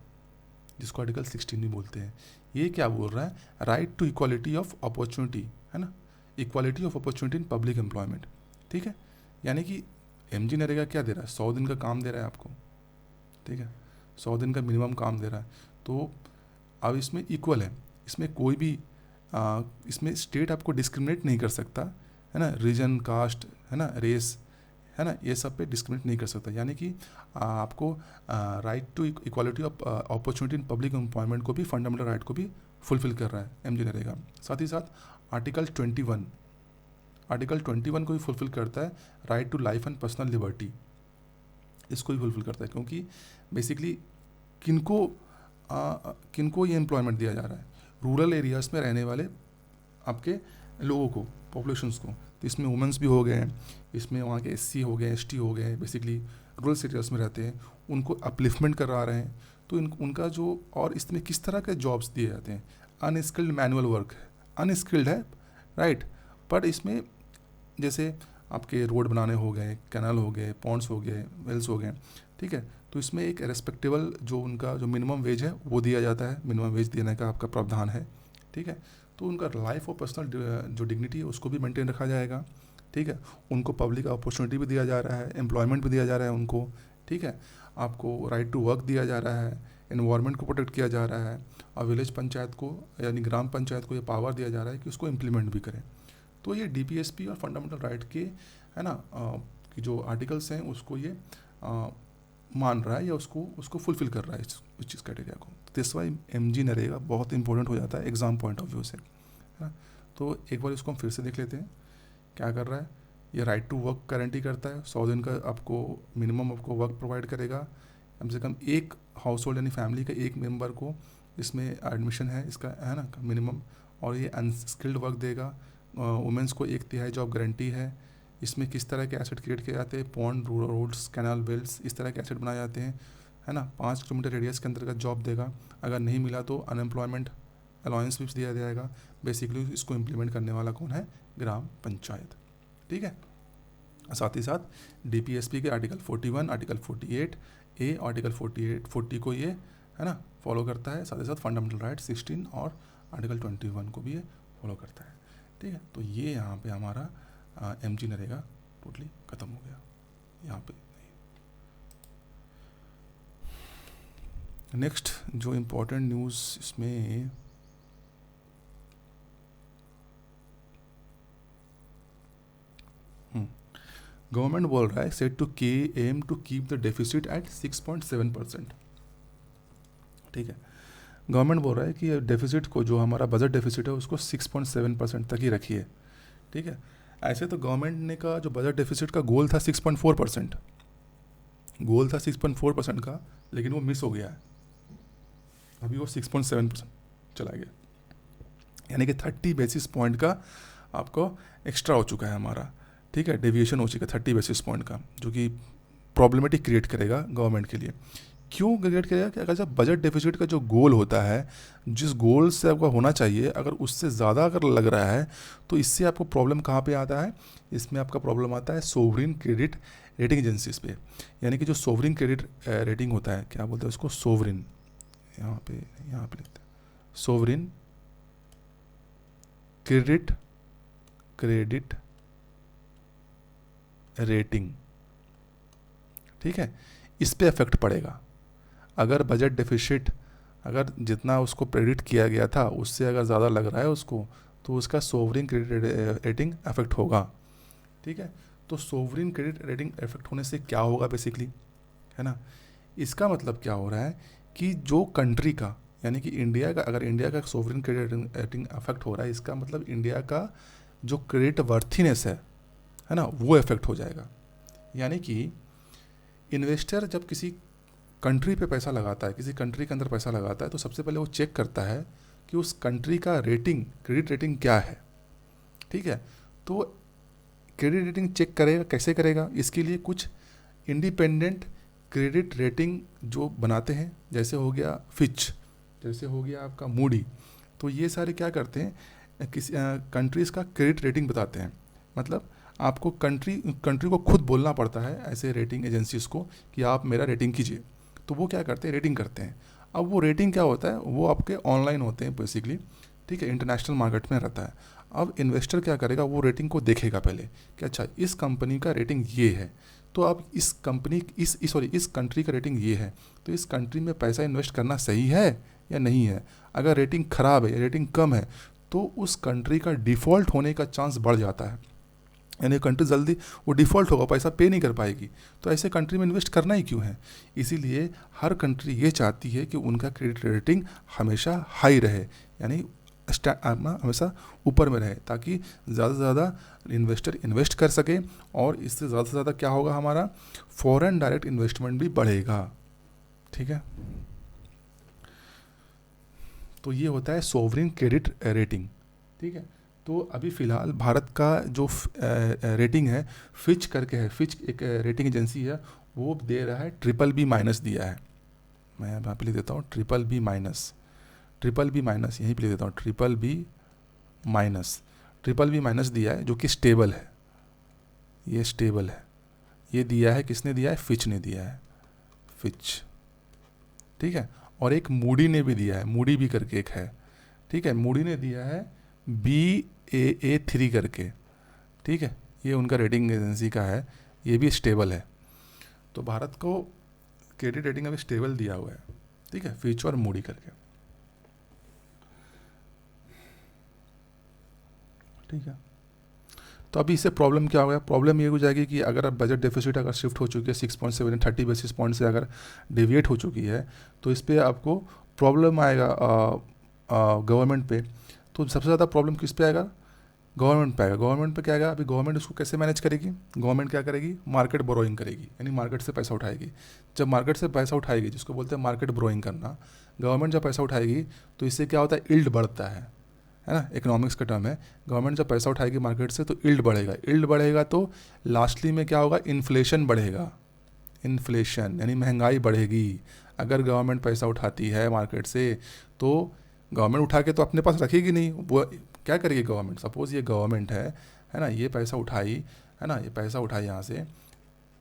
जिसको आर्टिकल 16 भी बोलते हैं। ये क्या बोल रहा है, right to equality of opportunity, है ना, equality of opportunity in public employment, ठीक है। यानी कि एमजी नरेगा क्या दे रहा है, 100 दिन का काम दे रहा है आपको, ठीक है, 100 दिन का मिनिमम काम दे रहा है। तो अब इसमें इक्वल है, इसमें कोई भी इसमें स्टेट आपको डिस्क्रिमिनेट नहीं कर सकता, है ना, रीजन, कास्ट, है ना, रेस, है ना, ये सब पे डिस्क्रिमिनेट नहीं कर सकता। यानी कि आपको right to equality of opportunity in public employment को भी, फंडामेंटल राइट को भी फुलफिल कर रहा है एमजी नरेगा। साथ ही साथ आर्टिकल 21 को भी फुलफिल करता है, right to life and personal liberty, इसको भी फुलफिल करता है। क्योंकि बेसिकली किनको ये एम्प्लॉयमेंट दिया जा रहा है, रूरल एरियाज़ में रहने वाले आपके लोगों को, पॉपुलेशंस को। तो इसमें वुमेंस भी हो गए हैं, इसमें वहाँ के एससी हो गए, एसटी हो गए, बेसिकली रूरल एरियाज़ में रहते हैं, उनको अपलिफ्टमेंट करा रहे हैं। तो उनका जो, और इसमें किस तरह के जॉब्स दिए जाते हैं, अनस्किल्ड मैनुअल वर्क है, अनस्किल्ड है, राइट, पर इसमें जैसे आपके रोड बनाने हो गए, कैनाल हो गए, पॉन्ड्स हो गए, वेल्स हो गए, ठीक है। तो इसमें एक रेस्पेक्टेबल जो उनका जो मिनिमम वेज है वो दिया जाता है, मिनिमम वेज देने का आपका प्रावधान है, ठीक है। तो उनका लाइफ और पर्सनल जो डिग्निटी है उसको भी मेंटेन रखा जाएगा, ठीक है। उनको पब्लिक अपॉर्चुनिटी भी दिया जा रहा है, एम्प्लॉयमेंट भी दिया जा रहा है उनको, ठीक है। आपको राइट टू वर्क दिया जा रहा है, एनवायरनमेंट को प्रोटेक्ट किया जा रहा है, और विलेज पंचायत को यानी ग्राम पंचायत को ये पावर दिया जा रहा है कि उसको इम्प्लीमेंट भी करें। तो ये डीपीएसपी और फंडामेंटल राइट के, है ना, कि जो आर्टिकल्स हैं उसको ये मान रहा है या उसको फुलफिल कर रहा है इस चीज़ क्राइटेरिया को। दिस वाई एमजी नरेगा बहुत इंपॉर्टेंट हो जाता है एग्जाम पॉइंट ऑफ व्यू से, है ना। तो एक बार इसको हम फिर से देख लेते हैं, क्या कर रहा है, ये राइट टू वर्क गारंटी करता है, 100 दिन का आपको मिनिमम आपको वर्क प्रोवाइड करेगा, कम से कम एक हाउस होल्ड यानी फैमिली का एक मेंबर को इसमें एडमिशन है इसका, है ना, मिनिमम। और ये अनस्किल्ड वर्क देगा, वुमेंस को 1/3 जॉब गारंटी है। इसमें किस तरह के एसेट क्रिएट किए जाते हैं, पॉन्ड, रोड्स, कैनाल, वेल्स, इस तरह के एसेट बनाए जाते हैं, है ना। 5 किलोमीटर रेडियस के अंतर्गत जॉब देगा, अगर नहीं मिला तो अनएम्प्लॉयमेंट अलाउंस भी दिया जाएगा। बेसिकली इसको इम्प्लीमेंट करने वाला कौन है, ग्राम पंचायत, ठीक है। साथ ही साथ डीपीएसपी के आर्टिकल 41, आर्टिकल 48 ए, आर्टिकल 40 को ये, है ना, फॉलो करता है। साथ ही साथ फंडामेंटल राइट 16 और आर्टिकल 21 को भी ये फॉलो करता है, ठीक है। तो ये यहाँ पे हमारा एमजी नरेगा टोटली ख़त्म हो गया यहाँ पे। नेक्स्ट जो इम्पोर्टेंट न्यूज़ इसमें गवर्नमेंट बोल रहा है set to aim to keep the deficit at 6.7%, ठीक है। गवर्नमेंट बोल रहा है कि डेफिसिट को, जो हमारा बजट डेफिसिट है उसको 6.7% तक ही रखिए, ठीक है। ऐसे तो गवर्नमेंट ने का जो बजट डेफिसिट का गोल था 6.4%, गोल था 6.4% का, लेकिन वो मिस हो गया है, अभी वो 6.7% चला गया, यानी कि 30 बेसिस पॉइंट का आपको एक्स्ट्रा हो चुका है हमारा, ठीक है, डेविएशन हो चुका है 30 बेसिस पॉइंट का, जो कि प्रॉब्लमेटिक क्रिएट करेगा गवर्नमेंट के लिए। क्यों क्रिएट करेगा कि अगर जब बजट डेफिसिट का जो गोल होता है, जिस गोल से आपका होना चाहिए, अगर उससे ज़्यादा अगर लग रहा है, तो इससे आपको प्रॉब्लम कहाँ पे आता है, इसमें आपका प्रॉब्लम आता है सोवरिन क्रेडिट रेटिंग एजेंसीज पे। यानी कि जो सोवरिन क्रेडिट रेटिंग होता है, क्या बोलते हैं उसको, सोवरिन, यहाँ पे लिखते हैं सोवरिन क्रेडिट रेटिंग, ठीक है, इस पे इफेक्ट पड़ेगा। अगर बजट डेफिसिट, अगर जितना उसको प्रेडिक्ट किया गया था उससे अगर ज़्यादा लग रहा है उसको, तो उसका सोवरिन क्रेडिट रेटिंग अफेक्ट होगा, ठीक है। तो सोवरिन क्रेडिट रेटिंग अफेक्ट होने से क्या होगा बेसिकली, है ना, इसका मतलब क्या हो रहा है कि जो कंट्री का, यानी कि इंडिया का, अगर इंडिया का सोवरिन क्रेडिट रेटिंग अफेक्ट हो रहा है, इसका मतलब इंडिया का जो क्रेडिट वर्थीनेस है ना, वो इफेक्ट हो जाएगा। यानी कि इन्वेस्टर जब किसी कंट्री पे पैसा लगाता है, किसी कंट्री के अंदर पैसा लगाता है, तो सबसे पहले वो चेक करता है कि उस कंट्री का रेटिंग, क्रेडिट रेटिंग क्या है, ठीक है। तो क्रेडिट रेटिंग चेक करेगा, कैसे करेगा, इसके लिए कुछ इंडिपेंडेंट क्रेडिट रेटिंग जो बनाते हैं, जैसे हो गया फिच, जैसे हो गया आपका मूडी, तो ये सारे क्या करते हैं, किसी कंट्रीज़ का क्रेडिट रेटिंग बताते हैं। मतलब आपको कंट्री को खुद बोलना पड़ता है ऐसे रेटिंग एजेंसीज को कि आप मेरा रेटिंग कीजिए, तो वो क्या करते हैं, रेटिंग करते हैं। अब वो रेटिंग क्या होता है, वो आपके ऑनलाइन होते हैं बेसिकली, ठीक है, इंटरनेशनल मार्केट में रहता है। अब इन्वेस्टर क्या करेगा, वो रेटिंग को देखेगा पहले कि अच्छा इस कंपनी का रेटिंग ये है, तो अब इस कंपनी इस कंट्री का रेटिंग ये है, तो इस कंट्री में पैसा इन्वेस्ट करना सही है या नहीं है। अगर रेटिंग ख़राब है या रेटिंग कम है, तो उस कंट्री का डिफ़ॉल्ट होने का चांस बढ़ जाता है, यानी कंट्री जल्दी वो डिफ़ॉल्ट होगा, पैसा पे नहीं कर पाएगी। तो ऐसे कंट्री में इन्वेस्ट करना ही क्यों है। इसीलिए हर कंट्री ये चाहती है कि उनका क्रेडिट रेटिंग हमेशा हाई रहे, यानी हमेशा ऊपर में रहे, ताकि ज़्यादा से ज़्यादा इन्वेस्टर इन्वेस्ट कर सके, और इससे ज़्यादा से ज़्यादा क्या होगा, हमारा फॉरेन डायरेक्ट इन्वेस्टमेंट भी बढ़ेगा, ठीक है। तो ये होता है सोवरिन क्रेडिट रेटिंग, ठीक है। तो अभी फ़िलहाल भारत का जो रेटिंग है, फिच करके है, फिच एक रेटिंग एजेंसी है, वो दे रहा है BBB- दिया है। मैं यहाँ पे लिख देता हूँ BBB- यहीं पे लिख देता हूँ BBB- दिया है, जो कि स्टेबल है, ये स्टेबल है। ये दिया है, किसने दिया है, फिच ने दिया है, फिच, ठीक है। और एक मूडी ने भी दिया है, मूडी भी करके एक है, ठीक है, मूडी ने दिया है BAA3 करके, ठीक है, ये उनका रेटिंग एजेंसी का है, ये भी स्टेबल है। तो भारत को क्रेडिट रेटिंग अभी स्टेबल दिया हुआ है, ठीक है, फिच और मूडी करके, ठीक है। तो अभी इससे प्रॉब्लम क्या हो गया, प्रॉब्लम ये हो जाएगी कि अगर अब बजट डेफिसिट अगर शिफ्ट हो चुकी है 6.7, 30 बेसिस पॉइंट से अगर डेविएट हो चुकी है, तो इस पर आपको प्रॉब्लम आएगा गवर्नमेंट पे। तो सबसे ज़्यादा प्रॉब्लम किस पे आएगा, गवर्नमेंट पे आएगा। गवर्नमेंट पे क्या आएगा, अभी गवर्नमेंट उसको कैसे मैनेज करेगी, गवर्नमेंट क्या करेगी, मार्केट बोरोइंग करेगी, यानी मार्केट से पैसा उठाएगी। जब मार्केट से पैसा उठाएगी, जिसको बोलते हैं मार्केट बोरोइंग करना, गवर्नमेंट जब पैसा उठाएगी तो इससे क्या होता है, इल्ड बढ़ता है ना, इकोनॉमिक्स का टर्म है। गवर्नमेंट जब पैसा उठाएगी मार्केट से तो इल्ड बढ़ेगा, इल्ड बढ़ेगा तो लास्टली में क्या होगा, इन्फ्लेशन बढ़ेगा, इन्फ्लेशन यानी महंगाई बढ़ेगी। अगर गवर्नमेंट पैसा उठाती है मार्केट से, तो गवर्नमेंट उठा के तो अपने पास रखेगी नहीं, वो क्या करेगी गवर्नमेंट, सपोज़ ये गवर्नमेंट है ना, ये पैसा उठाई, है ना, ये पैसा उठाई यहाँ से,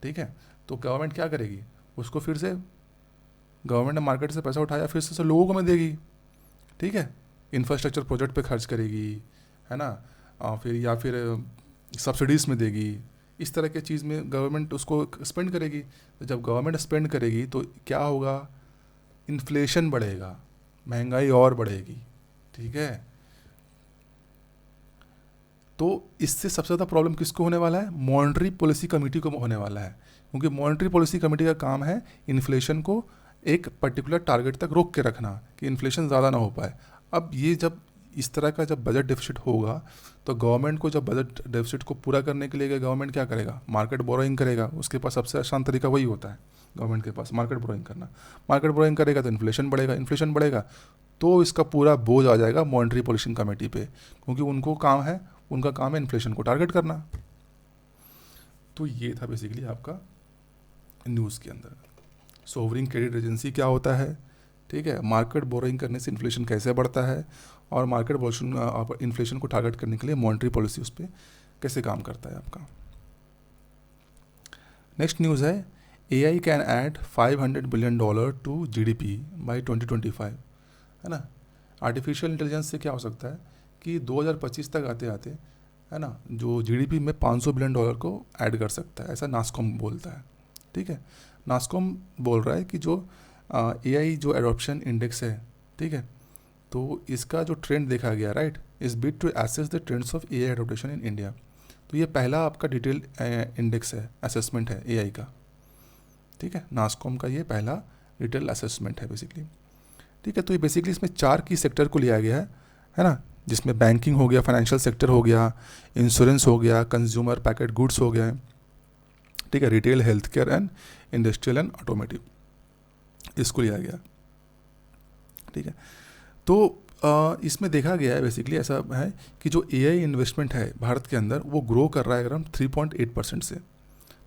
ठीक है, तो गवर्नमेंट क्या करेगी, उसको फिर से, गवर्नमेंट ने मार्केट से पैसा उठाया, फिर से लोगों को में देगी, ठीक है, इंफ्रास्ट्रक्चर प्रोजेक्ट पे खर्च करेगी, है ना, फिर या फिर सब्सिडीज़ में देगी, इस तरह के चीज़ में गवर्नमेंट उसको स्पेंड करेगी। तो जब गवर्नमेंट स्पेंड करेगी तो क्या होगा, इन्फ्लेशन बढ़ेगा, महंगाई और बढ़ेगी, ठीक है। तो इससे सबसे ज़्यादा प्रॉब्लम किसको होने वाला है, मॉनेटरी पॉलिसी कमेटी को होने वाला है, क्योंकि मॉनेटरी पॉलिसी कमेटी का काम है इन्फ्लेशन को एक पर्टिकुलर टारगेट तक रोक के रखना कि इन्फ्लेशन ज़्यादा ना हो पाए। अब ये जब इस तरह का जब बजट डेफिसिट होगा तो गवर्नमेंट को, जब बजट डेफिसिट को पूरा करने के लिए गवर्नमेंट क्या करेगा, मार्केट बोरोइंग करेगा। उसके पास सबसे आसान तरीका वही होता है गवर्नमेंट के पास, मार्केट बोरोइंग करना। मार्केट बोरोइंग करेगा तो इन्फ्लेशन बढ़ेगा, इन्फ्लेशन बढ़ेगा तो इसका पूरा बोझ आ जाएगा मॉनेटरी पॉलिसी कमेटी पे, क्योंकि उनका काम है इन्फ्लेशन को टारगेट करना। तो ये था बेसिकली आपका न्यूज़ के अंदर। सोवरिंग क्रेडिट एजेंसी क्या होता है, ठीक है, मार्केट बोरोइंग करने से इन्फ्लेशन कैसे बढ़ता है, और मार्केट इन्फ्लेशन को टारगेट करने के लिए मॉनेटरी पॉलिसी उस पर कैसे काम करता है आपका। नेक्स्ट न्यूज़ है AI can add $500 billion to GDP by 2025, है ना। आर्टिफिशियल इंटेलिजेंस से क्या हो सकता है कि 2025 तक आते आते, है ना, जो GDP में $500 बिलियन को ऐड कर सकता है, ऐसा नास्कॉम बोलता है, ठीक है। नास्कॉम बोल रहा है कि जो AI जो एडॉप्शन इंडेक्स है, ठीक है, तो इसका जो ट्रेंड देखा गया, right, is bit to assess the trends of AI adoption in India. तो ये पहला आपका डिटेल इंडेक्स है, असेसमेंट है AI का, ठीक है। नास्कॉम का ये पहला डिटेल असेसमेंट है बेसिकली, ठीक है। तो ये बेसिकली इसमें 4 की सेक्टर को लिया गया है ना, जिसमें बैंकिंग हो गया, फाइनेंशियल सेक्टर हो गया, इंश्योरेंस हो गया, कंज्यूमर पैकेट गुड्स हो गए, ठीक है, retail, health care and industrial and automotive, इसको लिया गया, ठीक है। तो इसमें देखा गया है बेसिकली ऐसा है कि जो AI इन्वेस्टमेंट है भारत के अंदर वो ग्रो कर रहा है अगर 3.8% से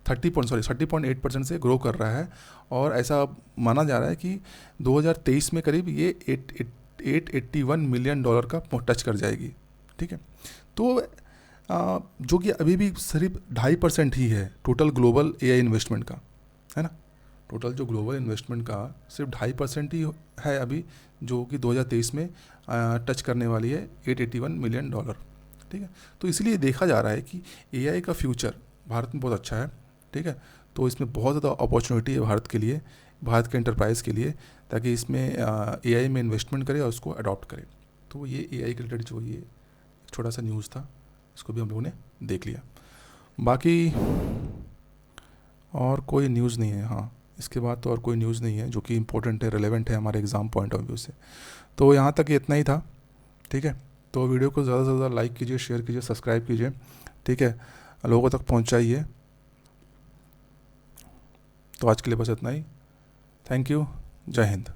30.8% से ग्रो कर रहा है, और ऐसा माना जा रहा है कि 2023 में करीब ये $881 मिलियन का टच कर जाएगी, ठीक है। तो जो कि अभी भी सिर्फ 2.5% ही है टोटल ग्लोबल AI इन्वेस्टमेंट का, है ना। टोटल जो ग्लोबल इन्वेस्टमेंट का सिर्फ 2.5% ही है अभी, जो कि 2023 में टच करने वाली है $881 मिलियन, ठीक है। तो इसलिए देखा जा रहा है कि AI का फ्यूचर भारत में बहुत अच्छा है, ठीक है। तो इसमें बहुत ज़्यादा अपॉर्चुनिटी है भारत के लिए, भारत के एंटरप्राइज़ के लिए, ताकि इसमें AI में इन्वेस्टमेंट करे और उसको अडॉप्ट करे। तो ये AI के रिलेटेड जो ये छोटा सा न्यूज़ था, इसको भी हम लोगों ने देख लिया। बाकी और कोई न्यूज़ नहीं है, हाँ, इसके बाद तो और कोई न्यूज़ नहीं है जो कि इम्पोर्टेंट है, रेलेवेंट है हमारे एग्ज़ाम पॉइंट ऑफ व्यू से। तो यहाँ तक इतना ही था, ठीक है। तो वीडियो को ज़्यादा से ज़्यादा लाइक कीजिए, शेयर कीजिए, सब्सक्राइब कीजिए, ठीक है, लोगों तक पहुँचाइए। तो आज के लिए बस इतना ही। थैंक यू, जय हिंद।